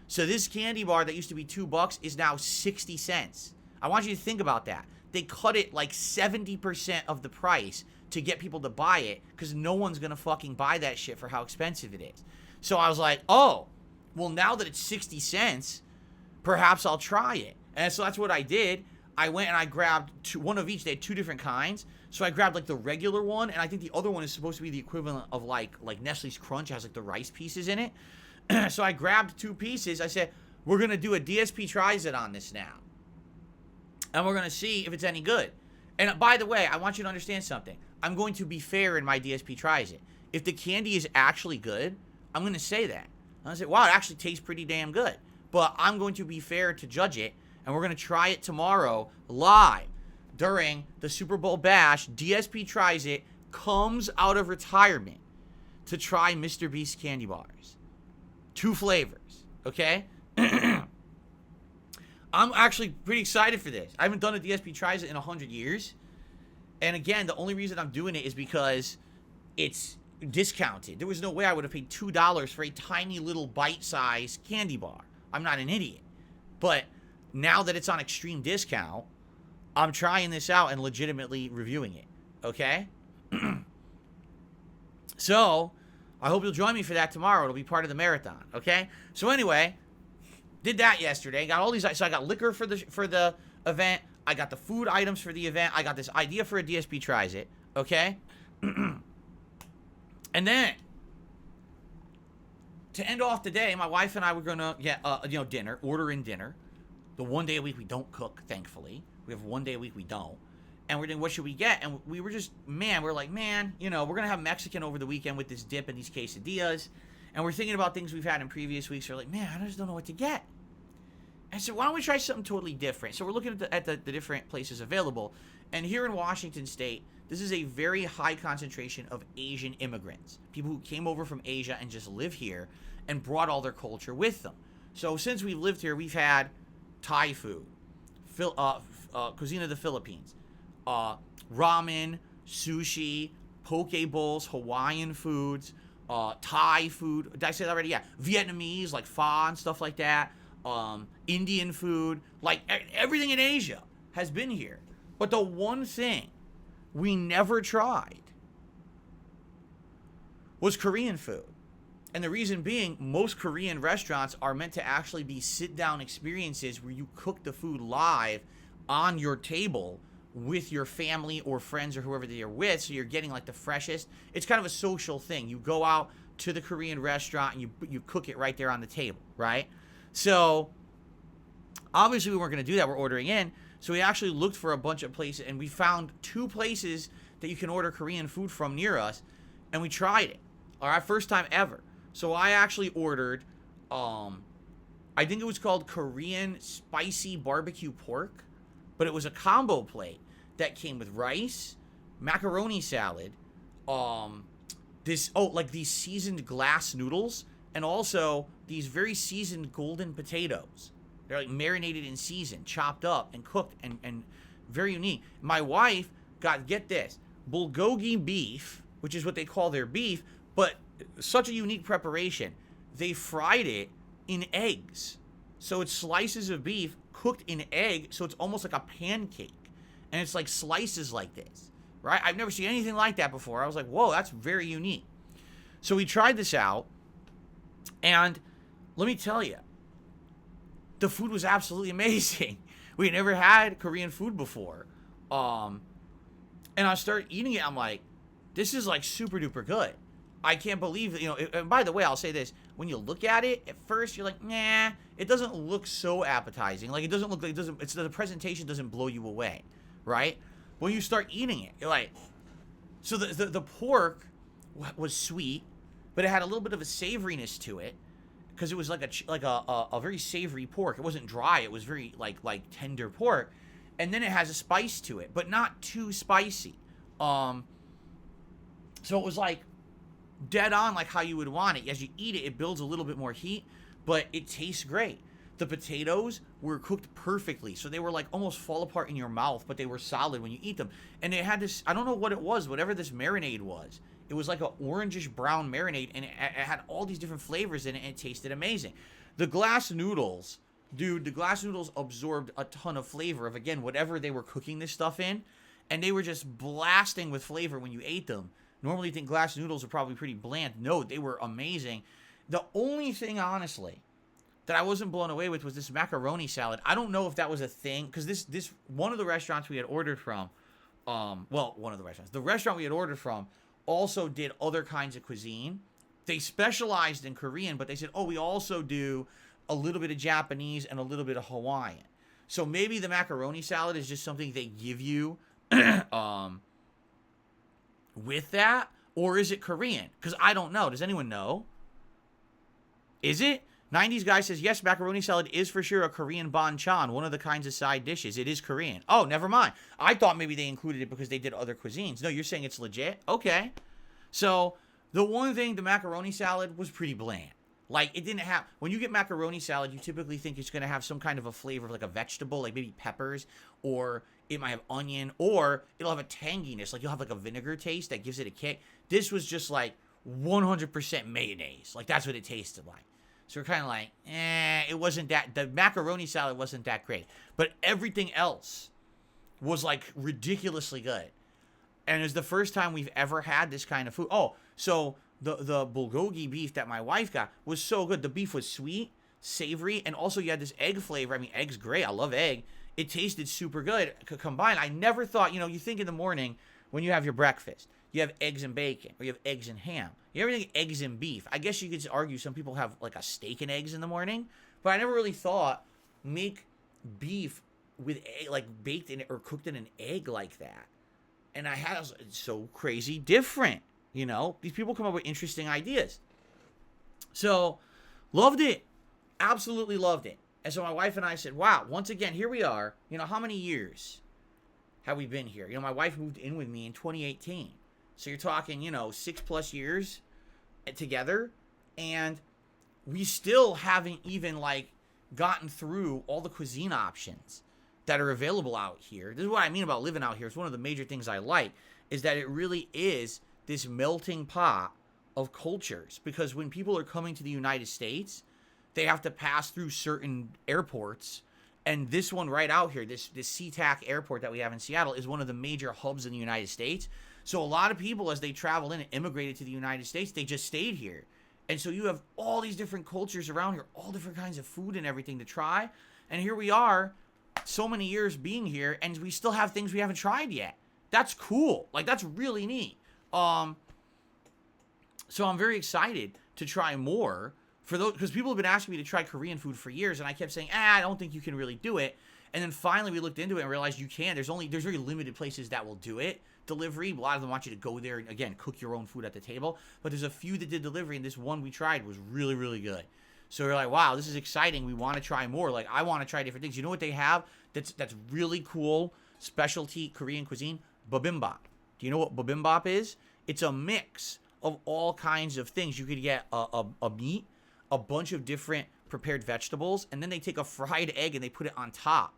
So this candy bar that used to be $2 is now 60 cents. I want you to think about that. They cut it like 70% of the price to get people to buy it because no one's going to fucking buy that shit for how expensive it is. So I was like, oh, well, now that it's 60 cents, perhaps I'll try it. And so that's what I did. I went and I grabbed one of each. They had 2 different kinds. So I grabbed like the regular one, and I think the other one is supposed to be the equivalent of like Nestle's Crunch. It has like the rice pieces in it. So I grabbed 2 pieces. I said, we're going to do a DSP tries it on this now. And we're going to see if it's any good. And by the way, I want you to understand something. I'm going to be fair in my DSP tries it. If the candy is actually good, I'm going to say that. I'm going to say, wow, it actually tastes pretty damn good. But I'm going to be fair to judge it. And we're going to try it tomorrow live during the Super Bowl bash. DSP tries it, comes out of retirement to try Mr. Beast candy bars. 2 flavors, okay? I'm actually pretty excited for this. I haven't done a DSP tries it in 100 years. And again, the only reason I'm doing it is because it's discounted. There was no way I would have paid $2 for a tiny little bite-sized candy bar. I'm not an idiot. But now that it's on extreme discount, I'm trying this out and legitimately reviewing it. Okay? So, I hope you'll join me for that tomorrow. It'll be part of the marathon. Okay? So anyway, did that yesterday. Got all these. So I got liquor for the event. I got the food items for the event. I got this idea for a DSP Tries It, okay? And then, to end off the day, my wife and I were going to get, dinner, order in dinner. The one day a week we don't cook, thankfully. We have one day a week we don't. And we're thinking, what should we get? And we were just, we're like, we're going to have Mexican over the weekend with this dip and these quesadillas. And we're thinking about things we've had in previous weeks. We're like, I just don't know what to get. And so why don't we try something totally different? So we're looking at the different places available. And here in Washington State, this is a very high concentration of Asian immigrants. People who came over from Asia and just live here and brought all their culture with them. So since we've lived here, we've had Thai food, cuisine of the Philippines, ramen, sushi, poke bowls, Hawaiian foods, Thai food. Did I say that already? Yeah. Vietnamese, like pho and stuff like that. Indian food. Like, everything in Asia has been here. But the one thing we never tried was Korean food. And the reason being, most Korean restaurants are meant to actually be sit-down experiences where you cook the food live on your table with your family or friends or whoever they're with, so you're getting like the freshest. It's kind of a social thing. You go out to the Korean restaurant and you cook it right there on the table, right? So obviously we weren't going to do that. We're ordering in. So we actually looked for a bunch of places, and we found 2 places that you can order Korean food from near us, and we tried it. All right, first time ever. So I actually ordered, I think it was called Korean spicy barbecue pork, but it was a combo plate that came with rice, macaroni salad, these seasoned glass noodles, and also these very seasoned golden potatoes. They're like marinated in seasoned, chopped up and cooked, and very unique. My wife got, get this, bulgogi beef, which is what they call their beef, but such a unique preparation. They fried it in eggs. So it's slices of beef cooked in egg, so it's almost like a pancake. And it's like slices like this, right? I've never seen anything like that before. I was like, whoa, that's very unique. So we tried this out, and let me tell you, the food was absolutely amazing. We had never had Korean food before. And I started eating it, I'm like, this is like super duper good. I can't believe it, and by the way, I'll say this, when you look at it, at first you're like, nah, it doesn't look so appetizing. Like, it doesn't look like, the presentation doesn't blow you away, right? When you start eating it, you're like, so the pork was sweet, but it had a little bit of a savoriness to it, because it was like a very savory pork. It wasn't dry, it was very like tender pork, and then it has a spice to it, but not too spicy. So it was like dead on, like how you would want it. As you eat it, it builds a little bit more heat, but it tastes great. The potatoes were cooked perfectly, so they were like almost fall apart in your mouth, but they were solid when you eat them. And it had this, I don't know what it was, whatever this marinade was. It was like an orangish brown marinade, and it had all these different flavors in it, and it tasted amazing. The glass noodles, dude, the glass noodles absorbed a ton of flavor of, again, whatever they were cooking this stuff in, and they were just blasting with flavor when you ate them. Normally you think glass noodles are probably pretty bland. No, they were amazing. The only thing, honestly, that I wasn't blown away with was this macaroni salad. I don't know if that was a thing, because this one of the restaurants we had ordered from, the restaurant we had ordered from also did other kinds of cuisine. They specialized in Korean, but they said, oh, we also do a little bit of Japanese and a little bit of Hawaiian. So maybe the macaroni salad is just something they give you with that, or is it Korean? Because I don't know. Does anyone know? Is it? 90s guy says, yes, macaroni salad is for sure a Korean banchan, one of the kinds of side dishes. It is Korean. Oh, never mind. I thought maybe they included it because they did other cuisines. No, you're saying it's legit? Okay. So, the one thing, the macaroni salad was pretty bland. Like, it didn't have, when you get macaroni salad, you typically think it's going to have some kind of a flavor of like a vegetable, like maybe peppers, or it might have onion, or it'll have a tanginess, like you'll have like a vinegar taste that gives it a kick. This was just like 100% mayonnaise. Like, that's what it tasted like. So we're kind of like, it wasn't that, the macaroni salad wasn't that great. But everything else was like ridiculously good. And it was the first time we've ever had this kind of food. Oh, so the bulgogi beef that my wife got was so good. The beef was sweet, savory, and also you had this egg flavor. I mean, egg's great. I love egg. it tasted super good combined. I never thought, you think in the morning when you have your breakfast, you have eggs and bacon, or you have eggs and ham. You ever think eggs and beef? I guess you could argue some people have like a steak and eggs in the morning, but I never really thought make beef with egg, like baked in it or cooked in an egg like that. And it's so crazy different, These people come up with interesting ideas. So, loved it. Absolutely loved it. And so my wife and I said, wow, once again, here we are. How many years have we been here? My wife moved in with me in 2018. So you're talking, 6+ years together. And we still haven't even, gotten through all the cuisine options that are available out here. This is what I mean about living out here. It's one of the major things I like, is that it really is this melting pot of cultures. Because when people are coming to the United States, they have to pass through certain airports. And this one right out here, this SeaTac airport that we have in Seattle, is one of the major hubs in the United States. So a lot of people, as they travel in and immigrated to the United States, they just stayed here. And so you have all these different cultures around here, all different kinds of food and everything to try. And here we are, so many years being here, and we still have things we haven't tried yet. That's cool. That's really neat. So I'm very excited to try more for those, because people have been asking me to try Korean food for years, and I kept saying, I don't think you can really do it. And then finally we looked into it and realized you can. There's very limited places that will do it. Delivery, a lot of them want you to go there and, again, cook your own food at the table. But there's a few that did delivery, and this one we tried was really, really good. So we're like, wow, this is exciting. We want to try more. I want to try different things. You know what they have that's really cool specialty Korean cuisine? Bibimbap. Do you know what bibimbap is? It's a mix of all kinds of things. You could get a meat, a bunch of different prepared vegetables, and then they take a fried egg and they put it on top.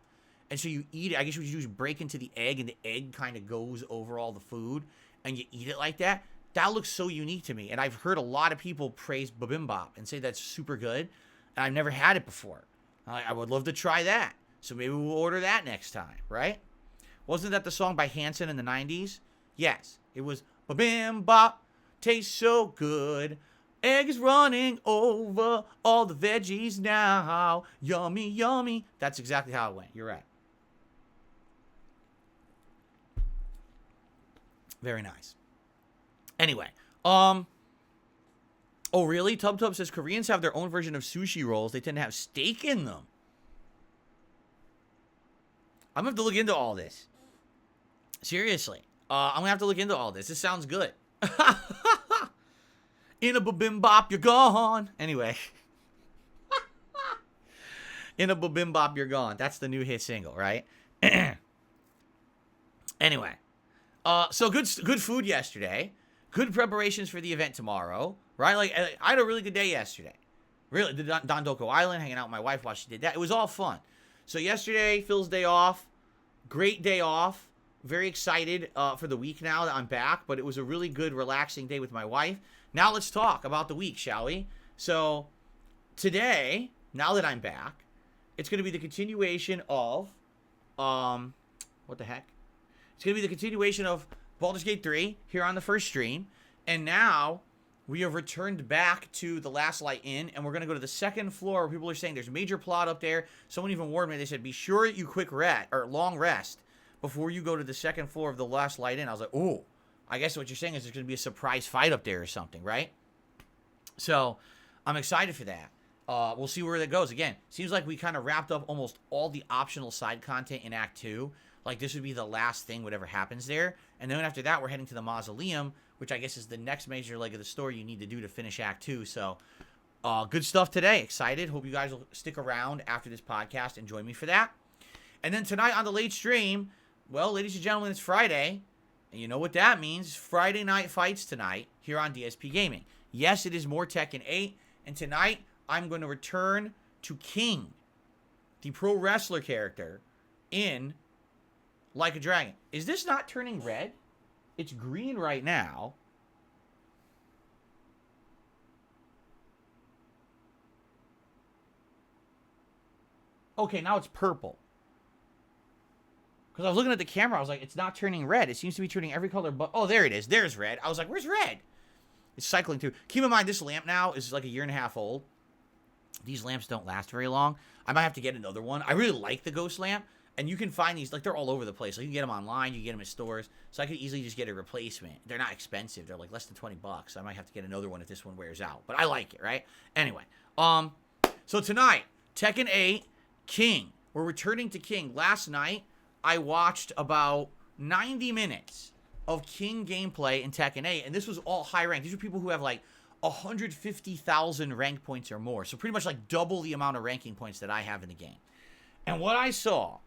And so you eat it. I guess what you do is break into the egg, and the egg kind of goes over all the food, and you eat it like that. That looks so unique to me. And I've heard a lot of people praise bibimbap and say that's super good. And I've never had it before. I would love to try that. So maybe we'll order that next time, right? Wasn't that the song by Hanson in the 90s? Yes. It was bibimbap, tastes so good. Eggs running over all the veggies now. Yummy, yummy. That's exactly how it went. You're right. Very nice. Anyway, oh really? Tub says Koreans have their own version of sushi rolls. They tend to have steak in them. I'm gonna have to look into all this. Seriously, I'm gonna have to look into all this. This sounds good. In a bibimbap, you're gone. Anyway, in a bibimbap, you're gone. That's the new hit single, right? Anyway, so good food yesterday. Good preparations for the event tomorrow, right? I had a really good day yesterday. Really, the Dondoko Island, hanging out with my wife while she did that. It was all fun. So yesterday, Phil's day off. Great day off. Very excited for the week now that I'm back. But it was a really good, relaxing day with my wife. Now let's talk about the week, shall we? So today, now that I'm back, it's going to be the continuation of, what the heck? It's going to be the continuation of Baldur's Gate 3 here on the first stream. And now we have returned back to the Last Light Inn, and we're going to go to the second floor where people are saying there's a major plot up there. Someone even warned me. They said, be sure you long rest before you go to the second floor of the Last Light Inn. I was like, ooh, I guess what you're saying is there's going to be a surprise fight up there or something, right? So I'm excited for that. We'll see where that goes. Again, seems like we kind of wrapped up almost all the optional side content in Act 2. Like, this would be the last thing, whatever happens there. And then after that, we're heading to the Mausoleum, which I guess is the next major leg of the story you need to do to finish Act 2. So, good stuff today. Excited. Hope you guys will stick around after this podcast and join me for that. And then tonight on the late stream, well, ladies and gentlemen, it's Friday. And you know what that means. Friday night fights tonight here on DSP Gaming. Yes, it is more Tekken 8. And tonight, I'm going to return to King, the pro wrestler character, in Like a Dragon. Is this not turning red? It's green right now. Okay, now it's purple. Because I was looking at the camera, I was like, it's not turning red. It seems to be turning every color but... Oh, there it is. There's red. I was like, where's red? It's cycling through. Keep in mind, this lamp now is like 1.5 years old. These lamps don't last very long. I might have to get another one. I really like the ghost lamp. And you can find these, like, they're all over the place. Like, you can get them online, you can get them at stores. So I could easily just get a replacement. They're not expensive. They're like less than 20 bucks. I might have to get another one if this one wears out. But I like it, right? Anyway, so tonight, Tekken 8, King. We're returning to King. Last night, I watched about 90 minutes of King gameplay in Tekken 8, and this was all high rank. These are people who have like 150,000 rank points or more. So pretty much like double the amount of ranking points that I have in the game. And what I saw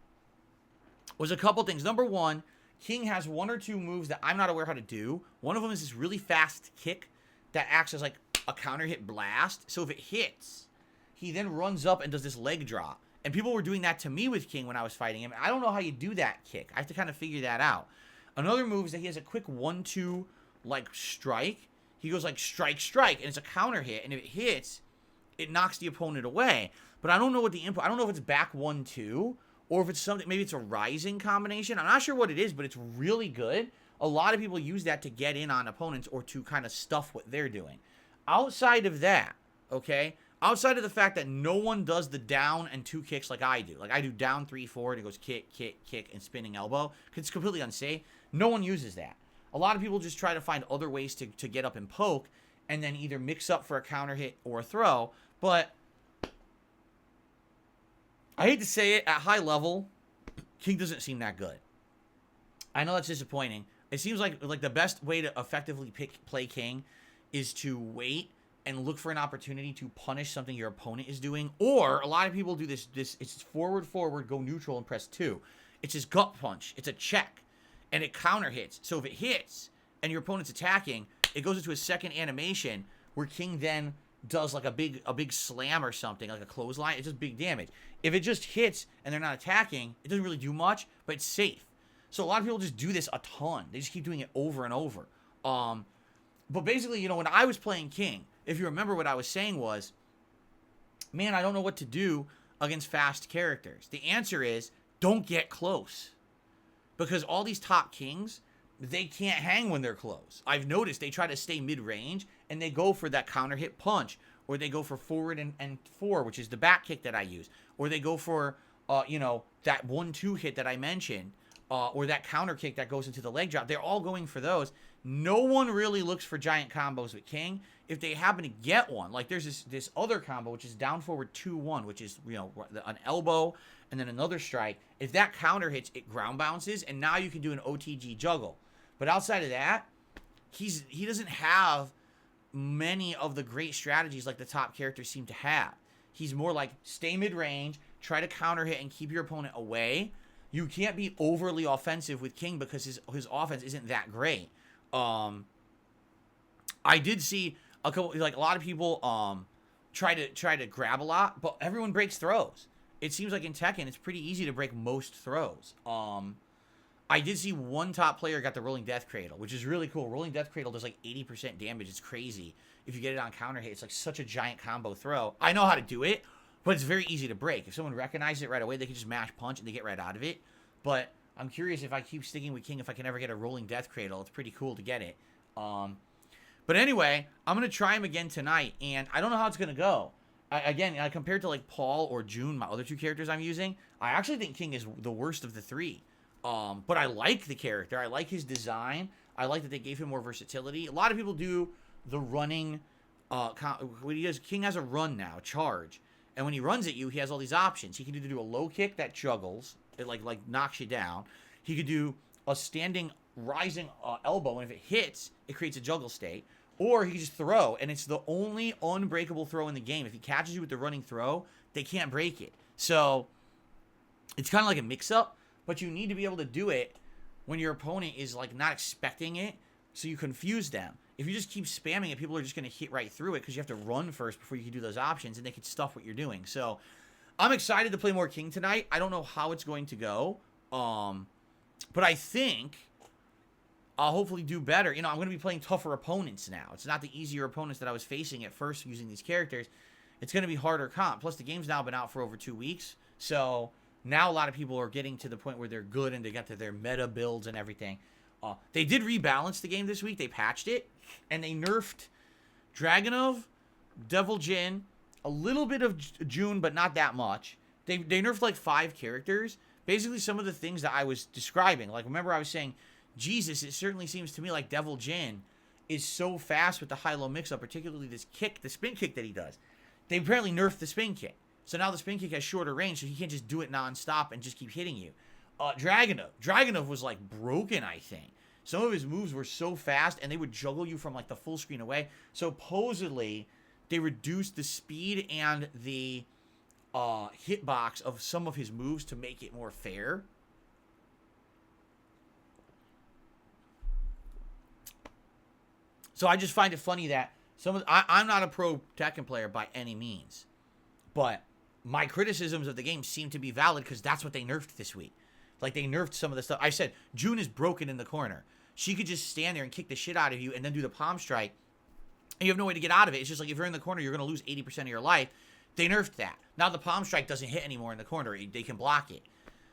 was a couple things. Number one, King has one or two moves that I'm not aware how to do. One of them is this really fast kick that acts as like a counter hit blast. So if it hits, he then runs up and does this leg drop. And people were doing that to me with King when I was fighting him. I don't know how you do that kick. I have to kind of figure that out. Another move is that he has a quick 1-2 like strike. He goes like strike, strike, and it's a counter hit. And if it hits, it knocks the opponent away. But I don't know what the input. I don't know if it's back 1-2 or if it's something. Maybe it's a rising combination. I'm not sure what it is, but it's really good. A lot of people use that to get in on opponents or to kind of stuff what they're doing. Outside of that, okay, outside of the fact that no one does the down and 2 kicks like I do. Like I do down 3-4 and it goes kick, kick, kick, and spinning elbow. It's completely unsafe. No one uses that. A lot of people just try to find other ways to get up and poke and then either mix up for a counter hit or a throw. But I hate to say it, at high level, King doesn't seem that good. I know that's disappointing. It seems like the best way to effectively play King is to wait and look for an opportunity to punish something your opponent is doing. Or a lot of people do this it's forward, go neutral, and press 2. It's his gut punch. It's a check. And it counter hits. So if it hits and your opponent's attacking, it goes into a second animation where King then does like a big slam or something, like a clothesline. It's just big damage. If it just hits and they're not attacking, it doesn't really do much, but it's safe. So a lot of people just do this a ton. They just keep doing it over and over. But basically, you know, when I was playing King, if you remember what I was saying was, man, I don't know what to do against fast characters. The answer is, don't get close. Because all these top Kings, they can't hang when they're close. I've noticed they try to stay mid-range, and they go for that counter hit punch, or they go for forward and 4, which is the back kick that I use, or they go for, you know, that 1-2 hit that I mentioned, or that counter kick that goes into the leg drop. They're all going for those. No one really looks for giant combos with King. If they happen to get one, like there's this other combo, which is down forward 2-1, which is, you know, an elbow and then another strike. If that counter hits, it ground bounces, and now you can do an OTG juggle. But outside of that, he doesn't have many of the great strategies like the top characters seem to have. He's more like stay mid-range, try to counter hit and keep your opponent away. You can't be overly offensive with King because his offense isn't that great. I did see a lot of people try to grab a lot, but everyone breaks throws. It seems like in Tekken, it's pretty easy to break most throws. I did see one top player got the Rolling Death Cradle, which is really cool. Rolling Death Cradle does like 80% damage. It's crazy. If you get it on counter hit, it's like such a giant combo throw. I know how to do it, but it's very easy to break. If someone recognizes it right away, they can just mash punch and they get right out of it. But I'm curious if I keep sticking with King, if I can ever get a Rolling Death Cradle. It's pretty cool to get it. But anyway, I'm going to try him again tonight, and I don't know how it's going to go. Compared to like Paul or June, my other 2 characters I'm using, I actually think King is the worst of the 3. But I like the character. I like his design. I like that they gave him more versatility. A lot of people do the running. King has a run now, charge. And when he runs at you, he has all these options. He can either do a low kick that juggles, it like knocks you down. He could do a standing rising elbow, and if it hits, it creates a juggle state. Or he can just throw, and it's the only unbreakable throw in the game. If he catches you with the running throw, they can't break it. So it's kind of like a mix-up, but you need to be able to do it when your opponent is like not expecting it, so you confuse them. If you just keep spamming it, people are just going to hit right through it because you have to run first before you can do those options, and they can stuff what you're doing. So I'm excited to play more King tonight. I don't know how it's going to go, but I think I'll hopefully do better. You know, I'm going to be playing tougher opponents now. It's not the easier opponents that I was facing at first using these characters. It's going to be harder comp. Plus, the game's now been out for over 2 weeks, so now a lot of people are getting to the point where they're good and they got to their meta builds and everything. They did rebalance the game this week. They patched it, and they nerfed Dragunov, Devil Jin, a little bit of June, but not that much. They nerfed like 5 characters basically some of the things that I was describing. Like, remember I was saying, Jesus, it certainly seems to me like Devil Jin is so fast with the high-low mix-up, particularly this kick, the spin kick that he does. They apparently nerfed the spin kick. So now the spin kick has shorter range, so he can't just do it non-stop and just keep hitting you. Dragunov was, like, broken, I think. Some of his moves were so fast, and they would juggle you from, like, the full screen away. Supposedly, they reduced the speed and the hitbox of some of his moves to make it more fair. So I just find it funny that I'm not a pro Tekken player by any means, but my criticisms of the game seem to be valid because that's what they nerfed this week. Like, they nerfed some of the stuff. I said, June is broken in the corner. She could just stand there and kick the shit out of you and then do the palm strike, and you have no way to get out of it. It's just like, if you're in the corner, you're going to lose 80% of your life. They nerfed that. Now the palm strike doesn't hit anymore in the corner. They can block it.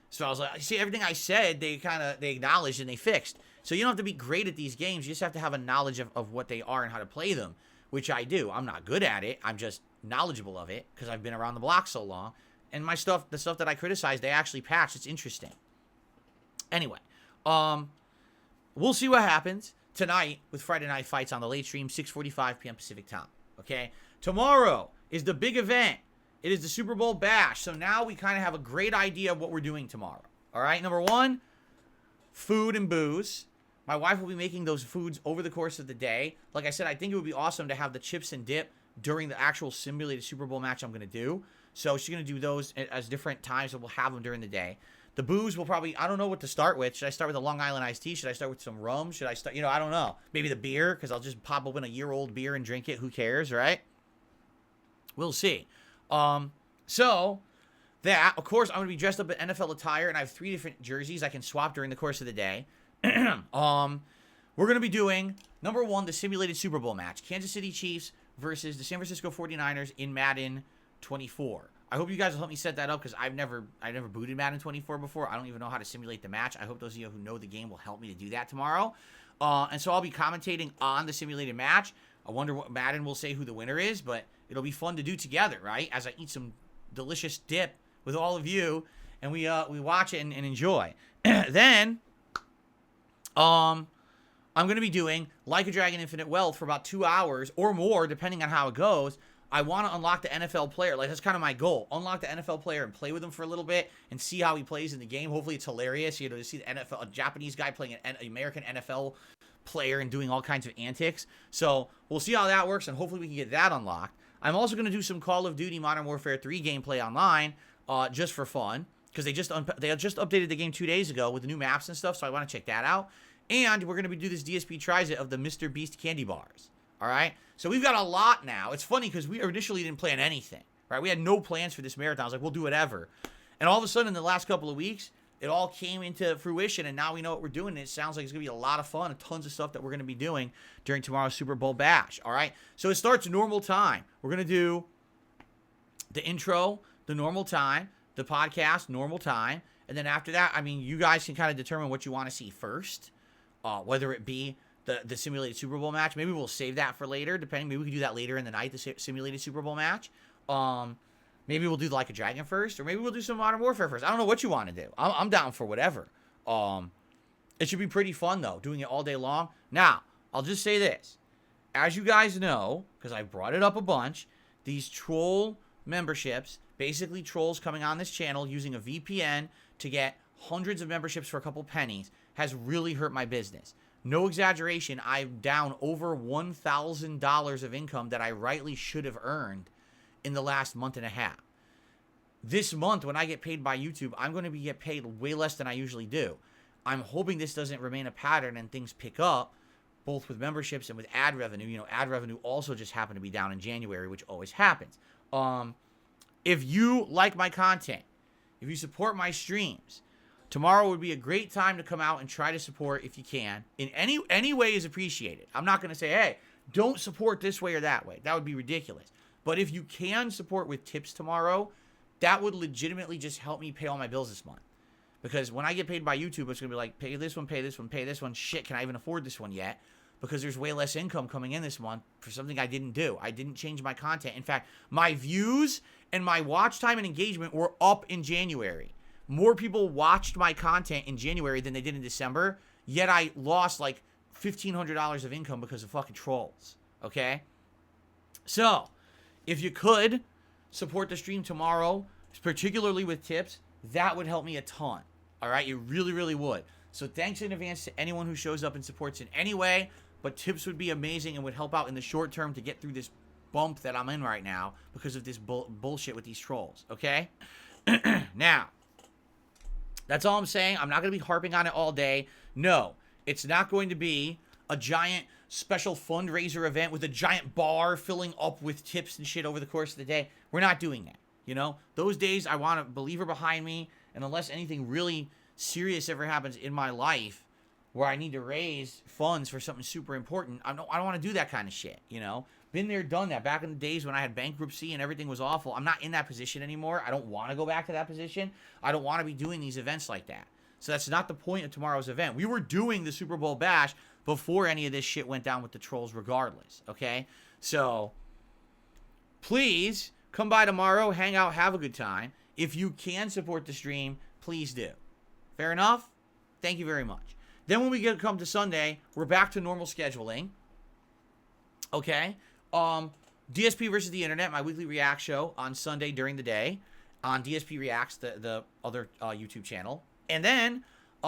So I was like, see, everything I said, they acknowledged and they fixed. So you don't have to be great at these games. You just have to have a knowledge of what they are and how to play them, which I do. I'm not good at it. I'm just knowledgeable of it because I've been around the block so long. And the stuff that I criticize, they actually patched. It's interesting. Anyway, we'll see what happens tonight with Friday Night Fights on the late stream, 6:45 p.m. Pacific time. Okay? Tomorrow is the big event. It is the Super Bowl bash. So now we kind of have a great idea of what we're doing tomorrow. All right? Number one, food and booze. My wife will be making those foods over the course of the day. Like I said, I think it would be awesome to have the chips and dip during the actual simulated Super Bowl match I'm going to do. So she's going to do those as different times, and we'll have them during the day. The booze will probably, I don't know what to start with. Should I start with a Long Island iced tea? Should I start with some rum? Should I start, I don't know. Maybe the beer, because I'll just pop open a year-old beer and drink it. Who cares, right? We'll see. So that, of course, I'm going to be dressed up in NFL attire, and I have 3 different jerseys I can swap during the course of the day. We're going to be doing, number 1, the simulated Super Bowl match. Kansas City Chiefs versus the San Francisco 49ers in Madden 24. I hope you guys will help me set that up because I've never booted Madden 24 before. I don't even know how to simulate the match. I hope those of you who know the game will help me to do that tomorrow. And so I'll be commentating on the simulated match. I wonder what Madden will say who the winner is, but it'll be fun to do together, right? As I eat some delicious dip with all of you, and we watch it and enjoy. Then, I'm going to be doing Like a Dragon Infinite Wealth for about 2 hours or more, depending on how it goes. I want to unlock the NFL player. Like, that's kind of my goal. Unlock the NFL player and play with him for a little bit and see how he plays in the game. Hopefully it's hilarious, to see the NFL, a Japanese guy playing an American NFL player and doing all kinds of antics. So we'll see how that works, and hopefully we can get that unlocked. I'm also going to do some Call of Duty Modern Warfare 3 gameplay online, just for fun, because they just updated the game 2 days ago with the new maps and stuff, so I want to check that out. And we're going to do this DSP Tries It of the Mr. Beast candy bars. All right? So we've got a lot now. It's funny because we initially didn't plan anything, right? We had no plans for this marathon. I was like, we'll do whatever. And all of a sudden, in the last couple of weeks, it all came into fruition, and now we know what we're doing, and it sounds like it's going to be a lot of fun and tons of stuff that we're going to be doing during tomorrow's Super Bowl bash, all right? So it starts normal time. We're going to do the intro, the normal time, the podcast, normal time, and then after that, I mean, you guys can kind of determine what you want to see first, whether it be the simulated Super Bowl match. Maybe we'll save that for later, depending. Maybe we can do that later in the night, the simulated Super Bowl match. Maybe we'll do Like a Dragon first, or maybe we'll do some Modern Warfare first. I don't know what you want to do. I'm down for whatever. It should be pretty fun, though, doing it all day long. Now, I'll just say this. As you guys know, because I brought it up a bunch, these troll memberships, basically trolls coming on this channel using a VPN to get hundreds of memberships for a couple pennies, has really hurt my business. No exaggeration, I'm down over $1,000 of income that I rightly should have earned in the last month and a half. This month, when I get paid by YouTube, I'm going to get paid way less than I usually do. I'm hoping this doesn't remain a pattern and things pick up, both with memberships and with ad revenue. Ad revenue also just happened to be down in January, which always happens. If you like my content, if you support my streams, tomorrow would be a great time to come out and try to support if you can. In any way is appreciated. I'm not going to say, hey, don't support this way or that way. That would be ridiculous. But if you can support with tips tomorrow, that would legitimately just help me pay all my bills this month. Because when I get paid by YouTube, it's going to be like, pay this one, pay this one, pay this one. Shit, can I even afford this one yet? Because there's way less income coming in this month for something I didn't do. I didn't change my content. In fact, my views and my watch time and engagement were up in January. more people watched my content in January than they did in December, yet I lost like $1,500 of income because of fucking trolls, okay? So, if you could support the stream tomorrow, particularly with tips, that would help me a ton, all right? It really, really would. So thanks in advance to anyone who shows up and supports in any way, but tips would be amazing and would help out in the short term to get through this bump that I'm in right now because of this bullshit with these trolls, okay? Now, that's all I'm saying. I'm not going to be harping on it all day. No, it's not going to be a giant special fundraiser event with a giant bar filling up with tips and shit over the course of the day. We're not doing that, you know? Those days, I want a believer behind me, and unless anything really serious ever happens in my life where I need to raise funds for something super important, I don't want to do that kind of shit, you know? Been there, done that. Back in the days when I had bankruptcy and everything was awful, I'm not in that position anymore. I don't want to go back to that position. I don't want to be doing these events like that. So that's not the point of tomorrow's event. We were doing the Super Bowl bash before any of this shit went down with the trolls regardless, okay? So, please come by tomorrow, hang out, have a good time. If you can support the stream, please do. Fair enough? Thank you very much. Then when we come to Sunday, we're back to normal scheduling. Okay? DSP versus the Internet, my weekly React show on Sunday during the day on DSP Reacts, the other YouTube channel. And then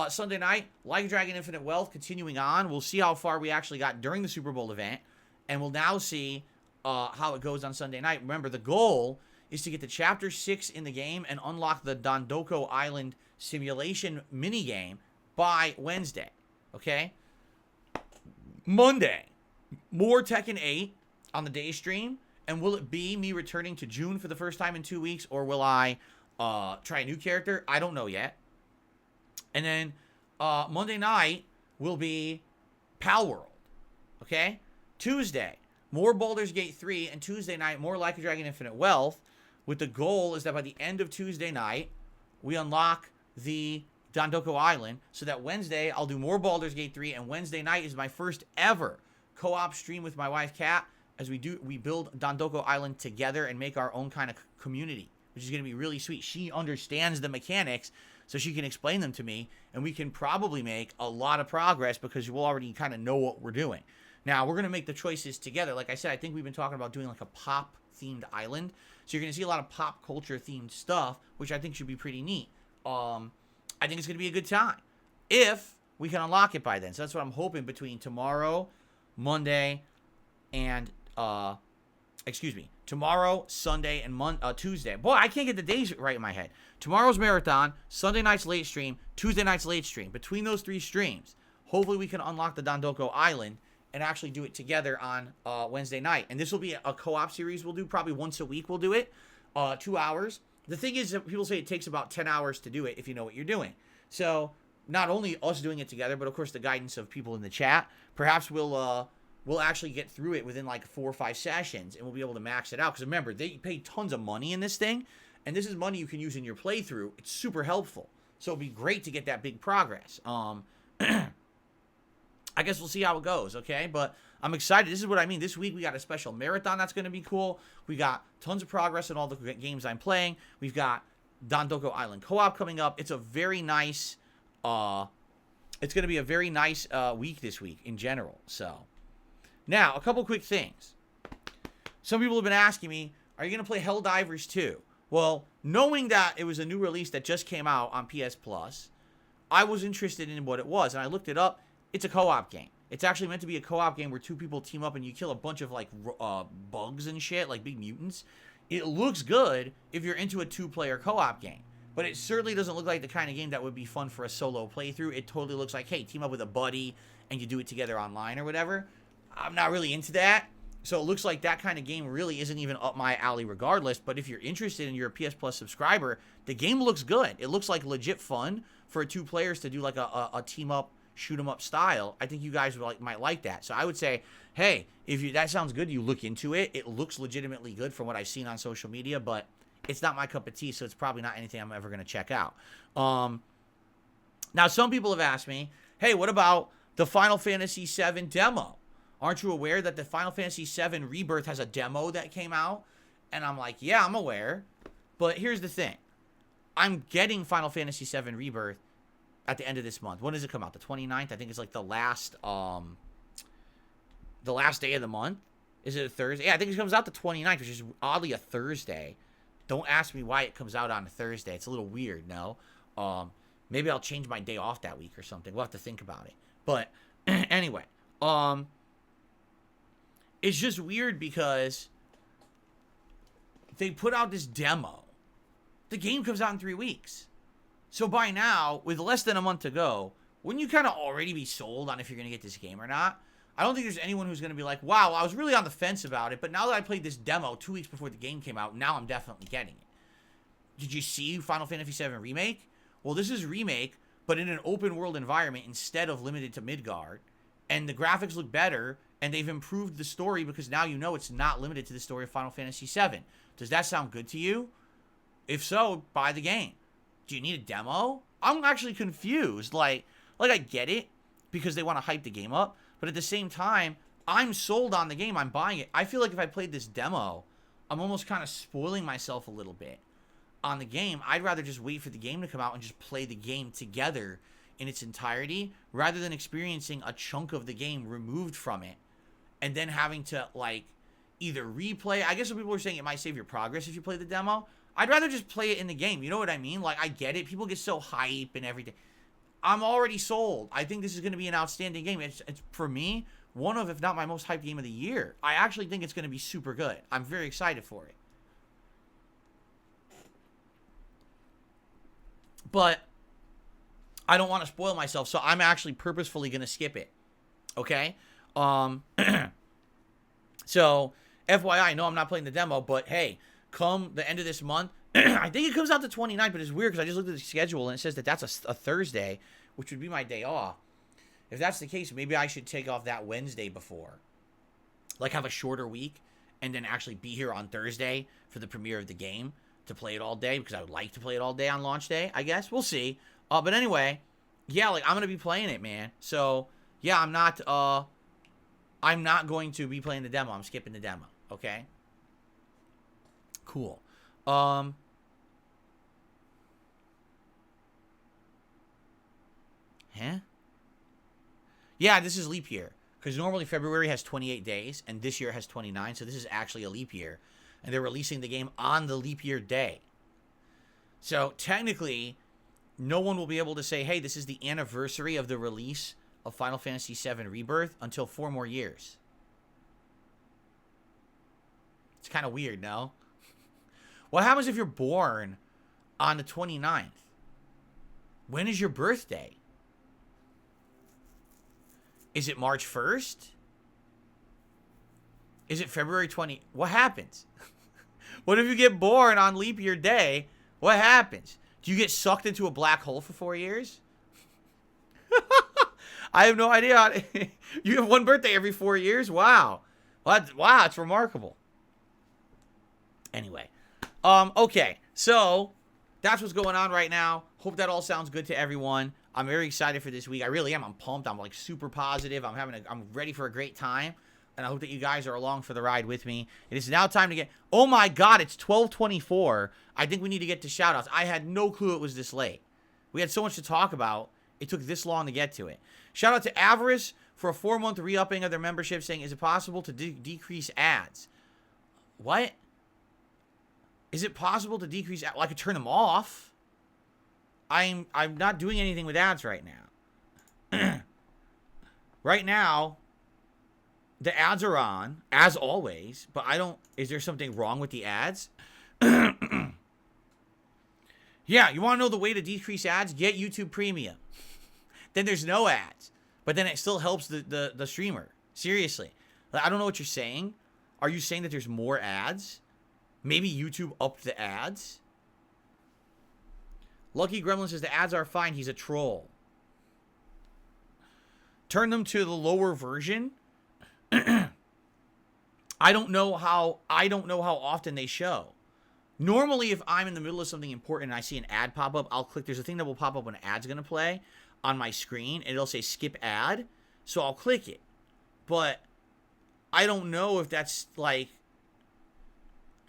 Sunday night, Like a Dragon Infinite Wealth continuing on. We'll see how far we actually got during the Super Bowl event. And we'll now see how it goes on Sunday night. Remember, the goal is to get to Chapter 6 in the game and unlock the Dondoko Island simulation minigame by Wednesday. Okay? Monday, more Tekken 8 on the day stream. And will it be me returning to June for the first time in 2 weeks? Or will I try a new character? I don't know yet. And then Monday night will be Pal World. Okay? Tuesday, more Baldur's Gate 3. And Tuesday night, more Like a Dragon Infinite Wealth. With the goal is that by the end of Tuesday night, we unlock the Dondoko Island. So that Wednesday, I'll do more Baldur's Gate 3. And Wednesday night is my first ever co-op stream with my wife, Kat. As we build Dondoko Island together and make our own kind of community, which is going to be really sweet. She understands the mechanics, so she can explain them to me, and we can probably make a lot of progress because we'll already kind of know what we're doing. Now, we're going to make the choices together. Like I said, I think we've been talking about doing like a pop-themed island, so you're going to see a lot of pop culture-themed stuff, which I think should be pretty neat. I think it's going to be a good time if we can unlock it by then. So that's what I'm hoping between tomorrow, Monday, and tomorrow, Sunday, and Tuesday. Boy, I can't get the days right in my head. Tomorrow's marathon, Sunday night's late stream, Tuesday night's late stream. Between those 3 streams, hopefully we can unlock the Dondoko Island and actually do it together on Wednesday night. And this will be a co-op series we'll do. Probably once a week we'll do it. 2 hours. The thing is that people say it takes about 10 hours to do it if you know what you're doing. So not only us doing it together, but of course the guidance of people in the chat. Perhaps we'll actually get through it within like 4 or 5 sessions, and we'll be able to max it out. Because remember, they pay tons of money in this thing, and this is money you can use in your playthrough. It's super helpful. So it'd be great to get that big progress. I guess we'll see how it goes, okay? But I'm excited. This is what I mean. This week we got a special marathon that's going to be cool. We got tons of progress in all the games I'm playing. We've got Dondoko Island co-op coming up. It's a very nice, it's going to be a very nice week this week in general, so... Now, a couple quick things. Some people have been asking me, are you going to play Helldivers 2? Well, knowing that it was a new release that just came out on PS Plus, I was interested in what it was, and I looked it up. It's a co-op game. It's actually meant to be a co-op game where 2 people team up and you kill a bunch of, like, bugs and shit, like big mutants. It looks good if you're into a 2-player co-op game, but it certainly doesn't look like the kind of game that would be fun for a solo playthrough. It totally looks like, hey, team up with a buddy and you do it together online or whatever. I'm not really into that, so it looks like that kind of game really isn't even up my alley regardless, but if you're interested and you're a PS Plus subscriber, the game looks good. It looks like legit fun for 2 players to do like a team-up, shoot-em-up style. I think you guys might like that. So I would say, hey, if that sounds good, you look into it. It looks legitimately good from what I've seen on social media, but it's not my cup of tea, so it's probably not anything I'm ever going to check out. Now, some people have asked me, hey, what about the Final Fantasy VII demo? Aren't you aware that the Final Fantasy VII Rebirth has a demo that came out? And I'm like, yeah, I'm aware. But here's the thing. I'm getting Final Fantasy VII Rebirth at the end of this month. When does it come out? The 29th? I think it's like the last day of the month. Is it a Thursday? Yeah, I think it comes out the 29th, which is oddly a Thursday. Don't ask me why it comes out on a Thursday. It's a little weird, no? Maybe I'll change my day off that week or something. We'll have to think about it. But anyway, it's just weird because they put out this demo. The game comes out in 3 weeks. So by now, with less than a month to go, wouldn't you kind of already be sold on if you're going to get this game or not? I don't think there's anyone who's going to be like, wow, I was really on the fence about it, but now that I played this demo 2 weeks before the game came out, now I'm definitely getting it. Did you see Final Fantasy VII Remake? Well, this is Remake, but in an open world environment instead of limited to Midgard. And the graphics look better, and they've improved the story because now you know it's not limited to the story of Final Fantasy VII. Does that sound good to you? If so, buy the game. Do you need a demo? I'm actually confused. Like I get it because they want to hype the game up, but at the same time, I'm sold on the game. I'm buying it. I feel like if I played this demo, I'm almost kind of spoiling myself a little bit on the game. I'd rather just wait for the game to come out and just play the game together in its entirety rather than experiencing a chunk of the game removed from it and then having to, like, either replay. I guess some people are saying it might save your progress if you play the demo. I'd rather just play it in the game. You know what I mean? Like, I get it. People get so hype and everything. I'm already sold. I think this is going to be an outstanding game. It's for me, one of, if not my most hyped game of the year. I actually think it's going to be super good. I'm very excited for it. But I don't want to spoil myself, so I'm actually purposefully going to skip it. Okay? So, FYI, no, I'm not playing the demo, but hey, come the end of this month, I think it comes out the 29th, but it's weird because I just looked at the schedule and it says that that's a Thursday, which would be my day off. If that's the case, maybe I should take off that Wednesday before. Like, have a shorter week and then actually be here on Thursday for the premiere of the game to play it all day because I would like to play it all day on launch day, I guess. We'll see. But anyway, yeah, like, I'm going to be playing it, man. So, yeah, I'm not going to be playing the demo. I'm skipping the demo, okay? Cool. Yeah, this is leap year. Because normally February has 28 days, and this year has 29, so this is actually a leap year. And they're releasing the game on the leap year day. So, technically, no one will be able to say, hey, this is the anniversary of the release of Final Fantasy VII Rebirth until 4 more years. It's kind of weird, no? What happens if you're born on the 29th? When is your birthday? Is it March 1st? Is it February 20? What happens? What if you get born on leap year day? What happens? Do you get sucked into a black hole for 4 years? I have no idea. You have one birthday every 4 years? Wow. Wow, it's remarkable. Anyway. Okay. So, that's what's going on right now. Hope that all sounds good to everyone. I'm very excited for this week. I really am. I'm pumped. I'm like super positive. I'm ready for a great time. And I hope that you guys are along for the ride with me. It is now time to get... Oh my God, it's 12:24. I think we need to get to shoutouts. I had no clue it was this late. We had so much to talk about. It took this long to get to it. Shout out to Avarice for a 4-month re-upping of their membership, saying, is it possible to decrease ads? What? Is it possible to decrease ads? Well, I could turn them off. I'm not doing anything with ads right now. Right now, the ads are on, as always, but I don't... Is there something wrong with the ads? Yeah, you want to know the way to decrease ads? Get YouTube Premium. Then there's no ads. But then it still helps the streamer. Seriously. I don't know what you're saying. Are you saying that there's more ads? Maybe YouTube upped the ads? Lucky Gremlin says the ads are fine. He's a troll. Turn them to the lower version. I don't know how often they show. Normally, if I'm in the middle of something important and I see an ad pop up, I'll click. There's a thing that will pop up when an ad's going to play on my screen, and it'll say skip ad. So I'll click it. But I don't know if that's like...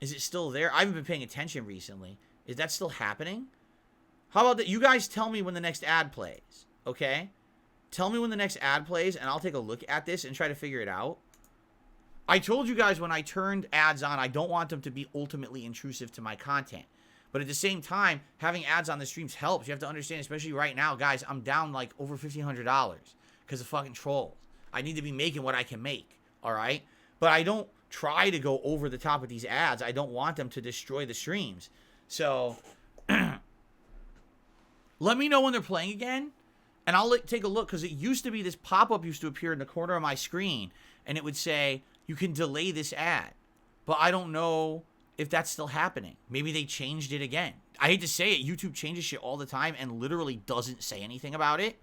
Is it still there? I haven't been paying attention recently. Is that still happening? How about that? You guys tell me when the next ad plays, okay? Tell me when the next ad plays, and I'll take a look at this and try to figure it out. I told you guys when I turned ads on, I don't want them to be ultimately intrusive to my content. But at the same time, having ads on the streams helps. You have to understand, especially right now, guys, I'm down like over $1,500 because of fucking trolls. I need to be making what I can make, all right? But I don't try to go over the top with these ads. I don't want them to destroy the streams. So let me know when they're playing again, and I'll take a look, because it used to be this pop-up used to appear in the corner of my screen, and it would say, you can delay this ad. But I don't know if that's still happening. Maybe they changed it again. I hate to say it, YouTube changes shit all the time and literally doesn't say anything about it.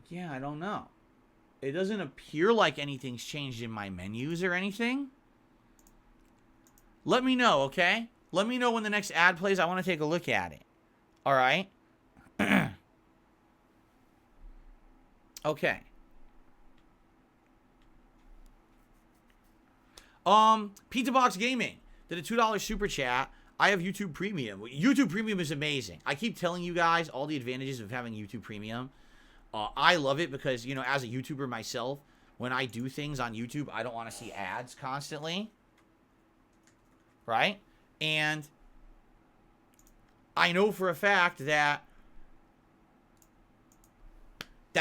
Yeah, I don't know. It doesn't appear like anything's changed in my menus or anything. Let me know, okay? Let me know when the next ad plays. I want to take a look at it. All right? Okay. Pizza Box Gaming did a $2 super chat. I have YouTube Premium. YouTube Premium is amazing. I keep telling you guys all the advantages of having YouTube Premium. I love it because, you know, as a YouTuber myself, when I do things on YouTube, I don't want to see ads constantly. Right? And I know for a fact that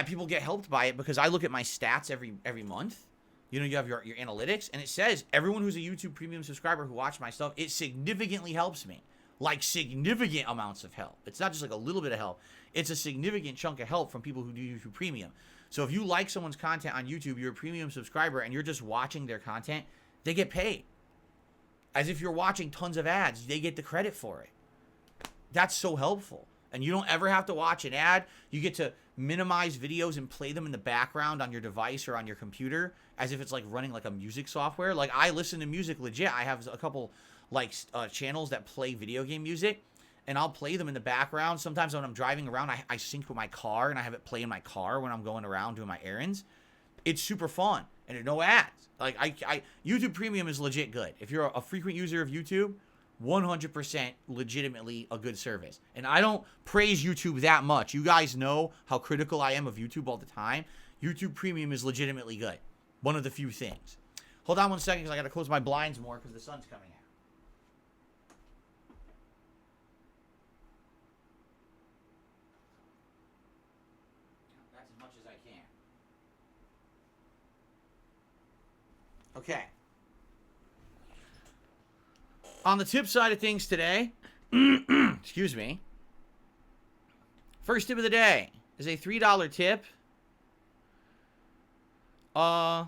people get helped by it, because I look at my stats every month. You know, you have your analytics, and it says everyone who's a YouTube Premium subscriber who watched my stuff, it significantly helps me. Like, significant amounts of help. It's not just like a little bit of help. It's a significant chunk of help from people who do YouTube Premium. So if you like someone's content on YouTube, you're a Premium subscriber, and you're just watching their content, they get paid. As if you're watching tons of ads, they get the credit for it. That's so helpful. And you don't ever have to watch an ad. You get to minimize videos and play them in the background on your device or on your computer as if it's like running like a music software. Like, I listen to music legit. I have a couple like channels that play video game music, and I'll play them in the background. Sometimes when I'm driving around, I sync with my car, and I have it play in my car when I'm going around doing my errands. It's super fun, and no ads. Like, YouTube Premium is legit good. If you're a frequent user of YouTube, 100% legitimately a good service. And I don't praise YouTube that much. You guys know how critical I am of YouTube all the time. YouTube Premium is legitimately good. One of the few things. Hold on one second, because I got to close my blinds more because the sun's coming out. That's as much as I can. Okay. On the tip side of things today, excuse me, first tip of the day is a $3 tip. I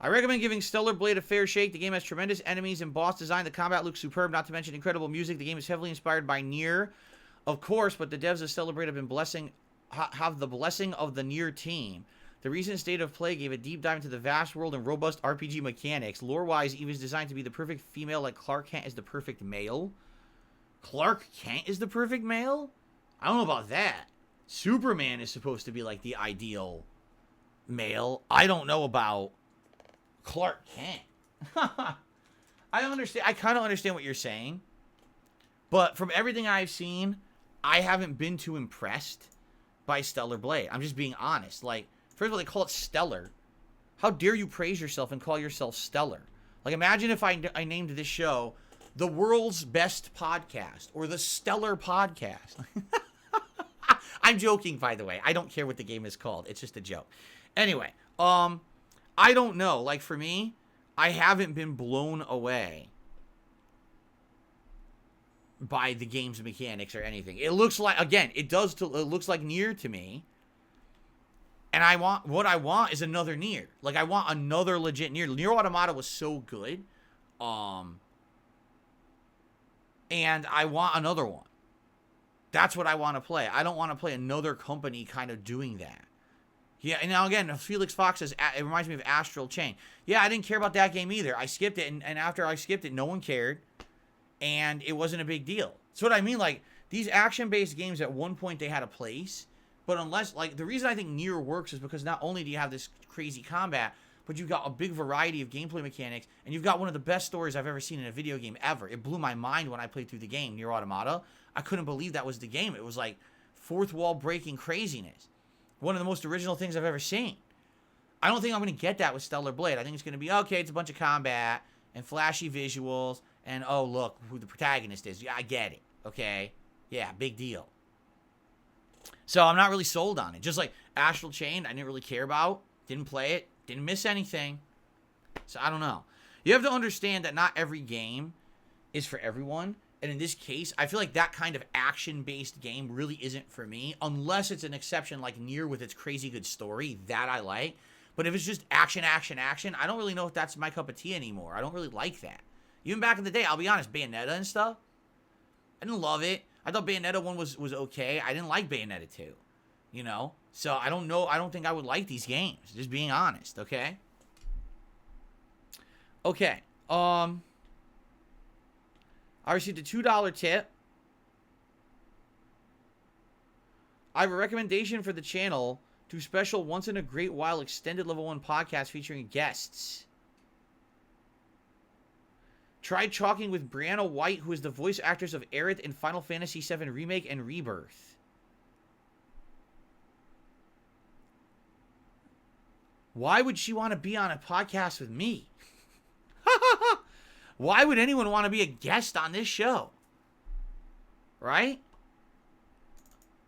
recommend giving Stellar Blade a fair shake. The game has tremendous enemies and boss design. The combat looks superb, not to mention incredible music. The game is heavily inspired by Nier, of course, but the devs of Stellar Blade have the blessing of the Nier team. The recent State of Play gave a deep dive into the vast world and robust RPG mechanics. Lore-wise, Eve is designed to be the perfect female, like Clark Kent is the perfect male. Clark Kent is the perfect male? I don't know about that. Superman is supposed to be like the ideal male. I don't know about Clark Kent. I understand. I kind of understand what you're saying. But from everything I've seen, I haven't been too impressed by Stellar Blade. I'm just being honest. Like, first of all, they call it Stellar. How dare you praise yourself and call yourself Stellar? Like, imagine if I named this show the World's Best Podcast or the Stellar Podcast. I'm joking, by the way. I don't care what the game is called. It's just a joke. Anyway, I don't know. Like, for me, I haven't been blown away by the game's mechanics or anything. It looks like, again, it looks like Nier to me. And what I want is another Nier. Like, I want another legit Nier. Nier Automata was so good. And I want another one. That's what I want to play. I don't want to play another company kind of doing that. Yeah, and now again, Felix Fox says, it reminds me of Astral Chain. Yeah, I didn't care about that game either. I skipped it, and after I skipped it, no one cared. And it wasn't a big deal. So what I mean, like, these action-based games, at one point they had a place. But unless, like, the reason I think Nier works is because not only do you have this crazy combat, but you've got a big variety of gameplay mechanics, and you've got one of the best stories I've ever seen in a video game ever. It blew my mind when I played through the game, Nier Automata. I couldn't believe that was the game. It was like fourth wall breaking craziness. One of the most original things I've ever seen. I don't think I'm going to get that with Stellar Blade. I think it's going to be, okay, it's a bunch of combat and flashy visuals, and oh, look who the protagonist is. Yeah, I get it. Okay? Yeah, big deal. So I'm not really sold on it. Just like Astral Chain, I didn't really care about. Didn't play it. Didn't miss anything. So I don't know. You have to understand that not every game is for everyone. And in this case, I feel like that kind of action-based game really isn't for me. Unless it's an exception like Nier with its crazy good story. That I like. But if it's just action, action, action, I don't really know if that's my cup of tea anymore. I don't really like that. Even back in the day, I'll be honest, Bayonetta and stuff, I didn't love it. I thought Bayonetta 1 was okay. I didn't like Bayonetta 2, you know? So I don't know. I don't think I would like these games, just being honest, okay? Okay. I received a $2 tip. I have a recommendation for the channel to special once in a great while extended level 1 podcast featuring guests. Try talking with Brianna White, who is the voice actress of Aerith in Final Fantasy VII Remake and Rebirth. Why would she want to be on a podcast with me? Why would anyone want to be a guest on this show? Right?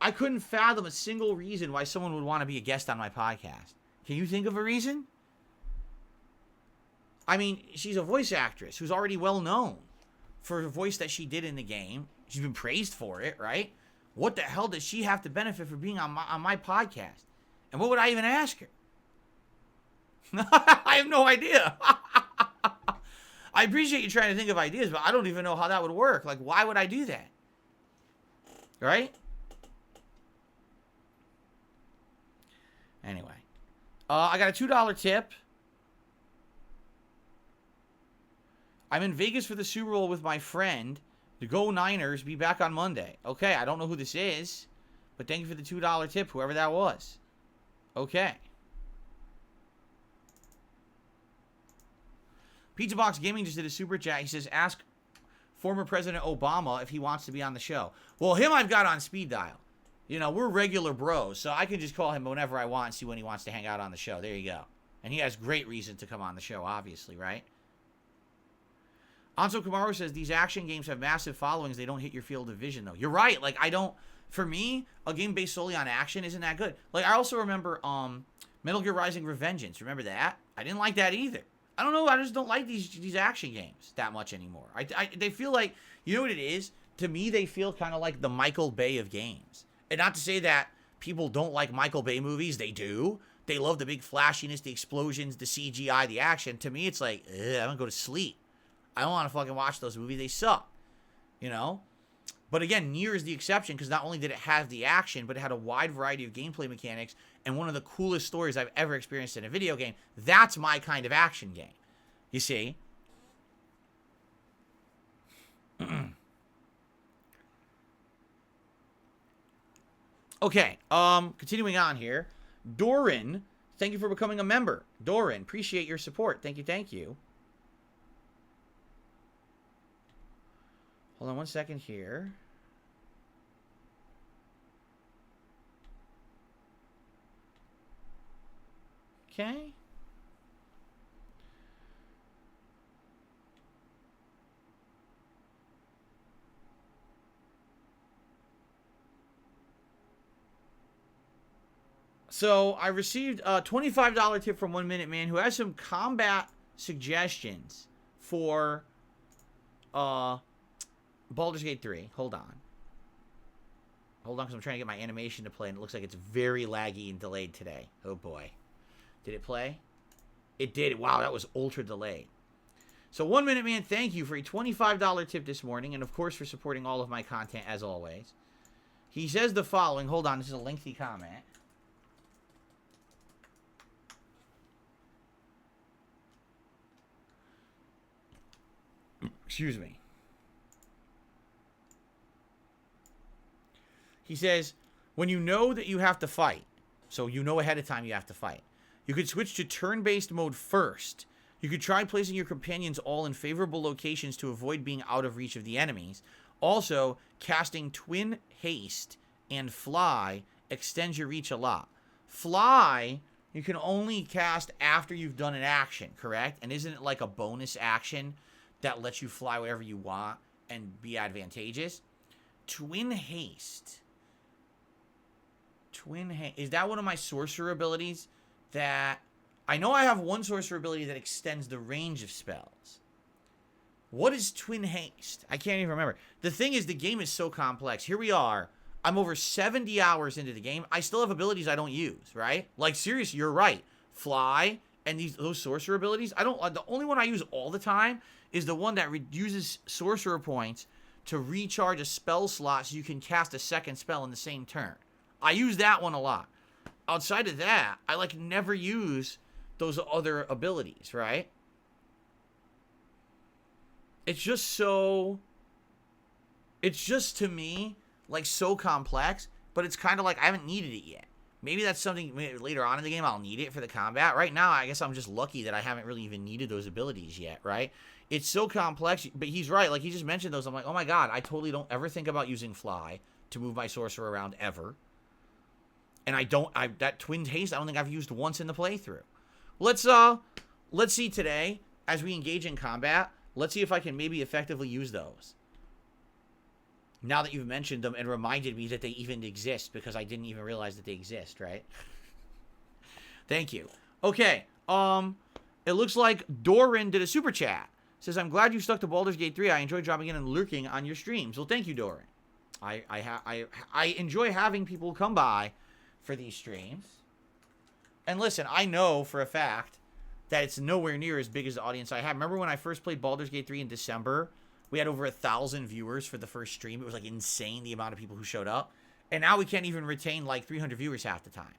I couldn't fathom a single reason why someone would want to be a guest on my podcast. Can you think of a reason? I mean, she's a voice actress who's already well known for the voice that she did in the game. She's been praised for it, right? What the hell does she have to benefit for being on my podcast? And what would I even ask her? I have no idea. I appreciate you trying to think of ideas, but I don't even know how that would work. Like, why would I do that? Right? Anyway. I got a $2 tip. I'm in Vegas for the Super Bowl with my friend. To go Niners, be back on Monday. Okay, I don't know who this is, but thank you for the $2 tip, whoever that was. Okay. Pizza Box Gaming just did a super chat. He says, ask former President Obama if he wants to be on the show. Well, him I've got on speed dial. You know, we're regular bros, so I can just call him whenever I want and see when he wants to hang out on the show. There you go. And he has great reason to come on the show, obviously, right? Anso Kamaru says, these action games have massive followings. They don't hit your field of vision, though. You're right. Like, I don't... For me, a game based solely on action isn't that good. Like, I also remember Metal Gear Rising Revengeance. Remember that? I didn't like that either. I don't know. I just don't like these action games that much anymore. They feel like... You know what it is? To me, they feel kind of like the Michael Bay of games. And not to say that people don't like Michael Bay movies. They do. They love the big flashiness, the explosions, the CGI, the action. To me, it's like, I'm going to go to sleep. I don't want to fucking watch those movies. They suck. You know? But again, Nier is the exception because not only did it have the action, but it had a wide variety of gameplay mechanics and one of the coolest stories I've ever experienced in a video game. That's my kind of action game. You see? Okay, continuing on here. Doran, thank you for becoming a member. Doran, appreciate your support. Thank you, thank you. Hold on one second here. Okay. So I received a $25 tip from 1 Minute Man who has some combat suggestions for Baldur's Gate 3. Hold on. Hold on, because I'm trying to get my animation to play, and it looks like it's very laggy and delayed today. Oh, boy. Did it play? It did. Wow, that was ultra delayed. So 1 Minute Man, thank you for a $25 tip this morning, and of course for supporting all of my content, as always. He says the following. Hold on, this is a lengthy comment. Excuse me. He says, When you know that you have to fight, so you know ahead of time you have to fight, you could switch to turn-based mode first. You could try placing your companions all in favorable locations to avoid being out of reach of the enemies. Also, casting Twin Haste and Fly extends your reach a lot. Fly, you can only cast after you've done an action, correct? And isn't it like a bonus action that lets you fly wherever you want and be advantageous? Twin Haste. Is that one of my sorcerer abilities that... I know I have one sorcerer ability that extends the range of spells. What is Twin Haste? I can't even remember. The thing is, the game is so complex. Here we are. I'm over 70 hours into the game. I still have abilities I don't use, right? Like, seriously, you're right. Fly and those sorcerer abilities. The only one I use all the time is the one that uses sorcerer points to recharge a spell slot so you can cast a second spell in the same turn. I use that one a lot. Outside of that, I like never use those other abilities, right? It's just to me, like, so complex, but it's kind of like I haven't needed it yet. Maybe that's something later on in the game I'll need it for the combat. Right now, I guess I'm just lucky that I haven't really even needed those abilities yet, right? It's so complex, but he's right. Like, he just mentioned those. I'm like, oh my god, I totally don't ever think about using Fly to move my sorcerer around ever. And that Twin Haste, I don't think I've used once in the playthrough. Let's see today, as we engage in combat, let's see if I can maybe effectively use those. Now that you've mentioned them and reminded me that they even exist, because I didn't even realize that they exist, right? Thank you. Okay, it looks like Doran did a super chat. Says, I'm glad you stuck to Baldur's Gate 3. I enjoy dropping in and lurking on your streams. Well, thank you, Doran. I enjoy having people come by for these streams. And listen, I know for a fact that it's nowhere near as big as the audience I have. Remember when I first played Baldur's Gate 3 in December? We had over 1,000 viewers for the first stream. It was like insane, the amount of people who showed up. And now we can't even retain like 300 viewers half the time.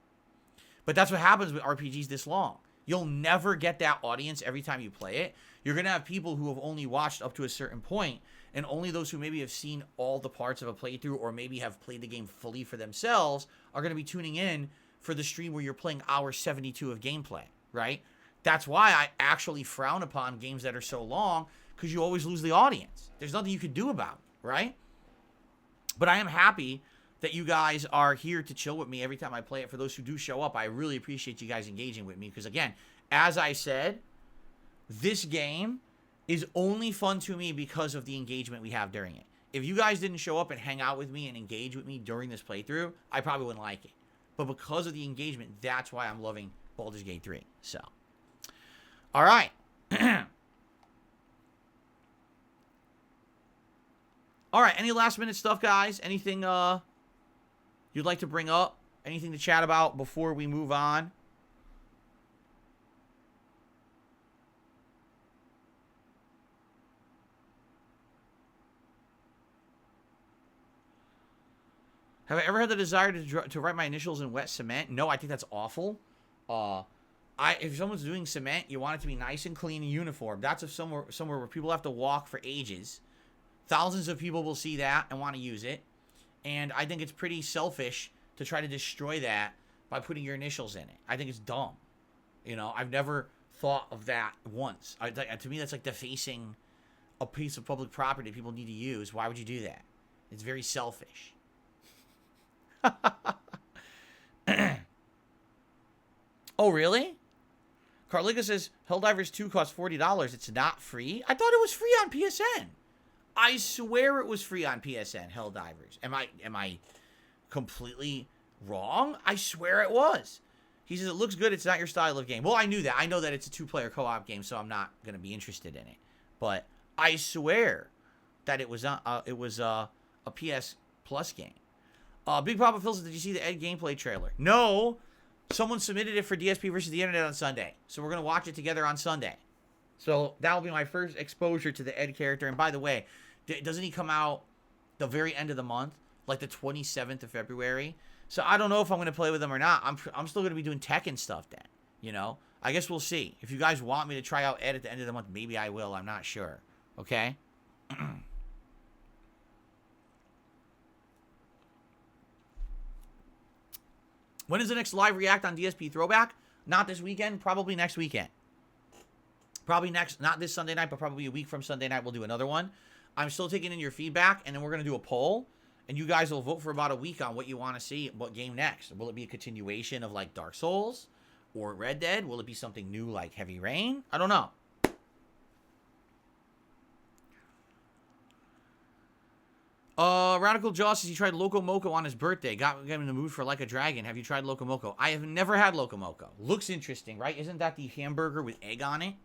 But that's what happens with RPGs this long. You'll never get that audience every time you play it. You're going to have people who have only watched up to a certain point, and only those who maybe have seen all the parts of a playthrough or maybe have played the game fully for themselves are going to be tuning in for the stream where you're playing hour 72 of gameplay, right? That's why I actually frown upon games that are so long, because you always lose the audience. There's nothing you can do about it, right? But I am happy that you guys are here to chill with me every time I play it. For those who do show up, I really appreciate you guys engaging with me, because again, as I said, this game is only fun to me because of the engagement we have during it. If you guys didn't show up and hang out with me and engage with me during this playthrough, I probably wouldn't like it. But because of the engagement, that's why I'm loving Baldur's Gate 3. So, all right. All right, any last minute stuff, guys? Anything you'd like to bring up? Anything to chat about before we move on? Have I ever had the desire to write my initials in wet cement? No, I think that's awful. If someone's doing cement, you want it to be nice and clean and uniform. That's if somewhere where people have to walk for ages. Thousands of people will see that and want to use it. And I think it's pretty selfish to try to destroy that by putting your initials in it. I think it's dumb. You know, I've never thought of that once. To me, that's like defacing a piece of public property people need to use. Why would you do that? It's very selfish. Oh, really? Carliga says, Helldivers 2 costs $40. It's not free? I thought it was free on PSN. I swear it was free on PSN, Helldivers. Am I completely wrong? I swear it was. He says, it looks good. It's not your style of game. Well, I knew that. I know that it's a 2-player co-op game, so I'm not going to be interested in it. But I swear that it was a PS Plus game. Big Papa Phil says, did you see the Ed gameplay trailer? No. Someone submitted it for DSP versus the Internet on Sunday. So we're going to watch it together on Sunday. So that'll be my first exposure to the Ed character. And by the way, doesn't he come out the very end of the month? Like the 27th of February? So I don't know if I'm going to play with him or not. I'm still going to be doing Tekken stuff then. You know? I guess we'll see. If you guys want me to try out Ed at the end of the month, maybe I will. I'm not sure. Okay? When is the next live react on DSP Throwback? Not this weekend, probably next weekend. Probably next, not this Sunday night, but probably a week from Sunday night, we'll do another one. I'm still taking in your feedback, and then we're going to do a poll, and you guys will vote for about a week on what you want to see, what game next. Will it be a continuation of, like, Dark Souls or Red Dead? Will it be something new like Heavy Rain? I don't know. Radical Jaw says he tried Loco Moco on his birthday. Got him in the mood for Like a Dragon. Have you tried Loco Moco? I have never had Loco Moco. Looks interesting, right? Isn't that the hamburger with egg on it?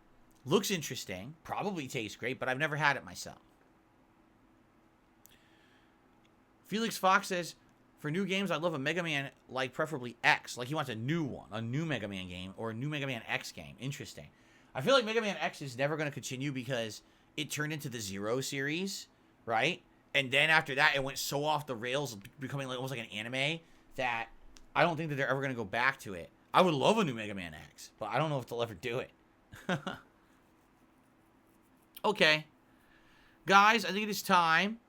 Looks interesting. Probably tastes great, but I've never had it myself. Felix Fox says, for new games, I'd love a Mega Man, like preferably X. Like he wants a new one, a new Mega Man game, or a new Mega Man X game. Interesting. I feel like Mega Man X is never going to continue because it turned into the Zero series, right? And then after that, it went so off the rails, becoming like almost like an anime, that I don't think that they're ever going to go back to it. I would love a new Mega Man X, but I don't know if they'll ever do it. Okay. Guys, I think it is time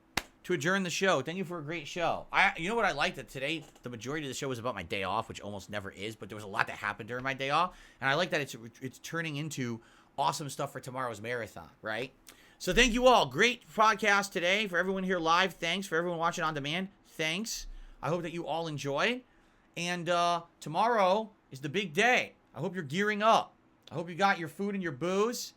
to adjourn the show. Thank you for a great show. You know what I liked? That today, the majority of the show was about my day off, which almost never is, but there was a lot that happened during my day off. And I like that it's turning into awesome stuff for tomorrow's marathon, right? So thank you all. Great podcast today. For everyone here live, thanks. For everyone watching on demand, thanks. I hope that you all enjoy. And tomorrow is the big day. I hope you're gearing up. I hope you got your food and your booze,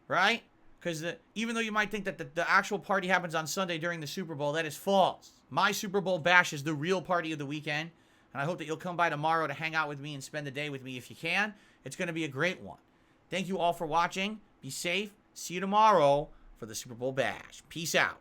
right? Because even though you might think that the actual party happens on Sunday during the Super Bowl, that is false. My Super Bowl bash is the real party of the weekend. And I hope that you'll come by tomorrow to hang out with me and spend the day with me if you can. It's going to be a great one. Thank you all for watching. Be safe. See you tomorrow for the Super Bowl bash. Peace out.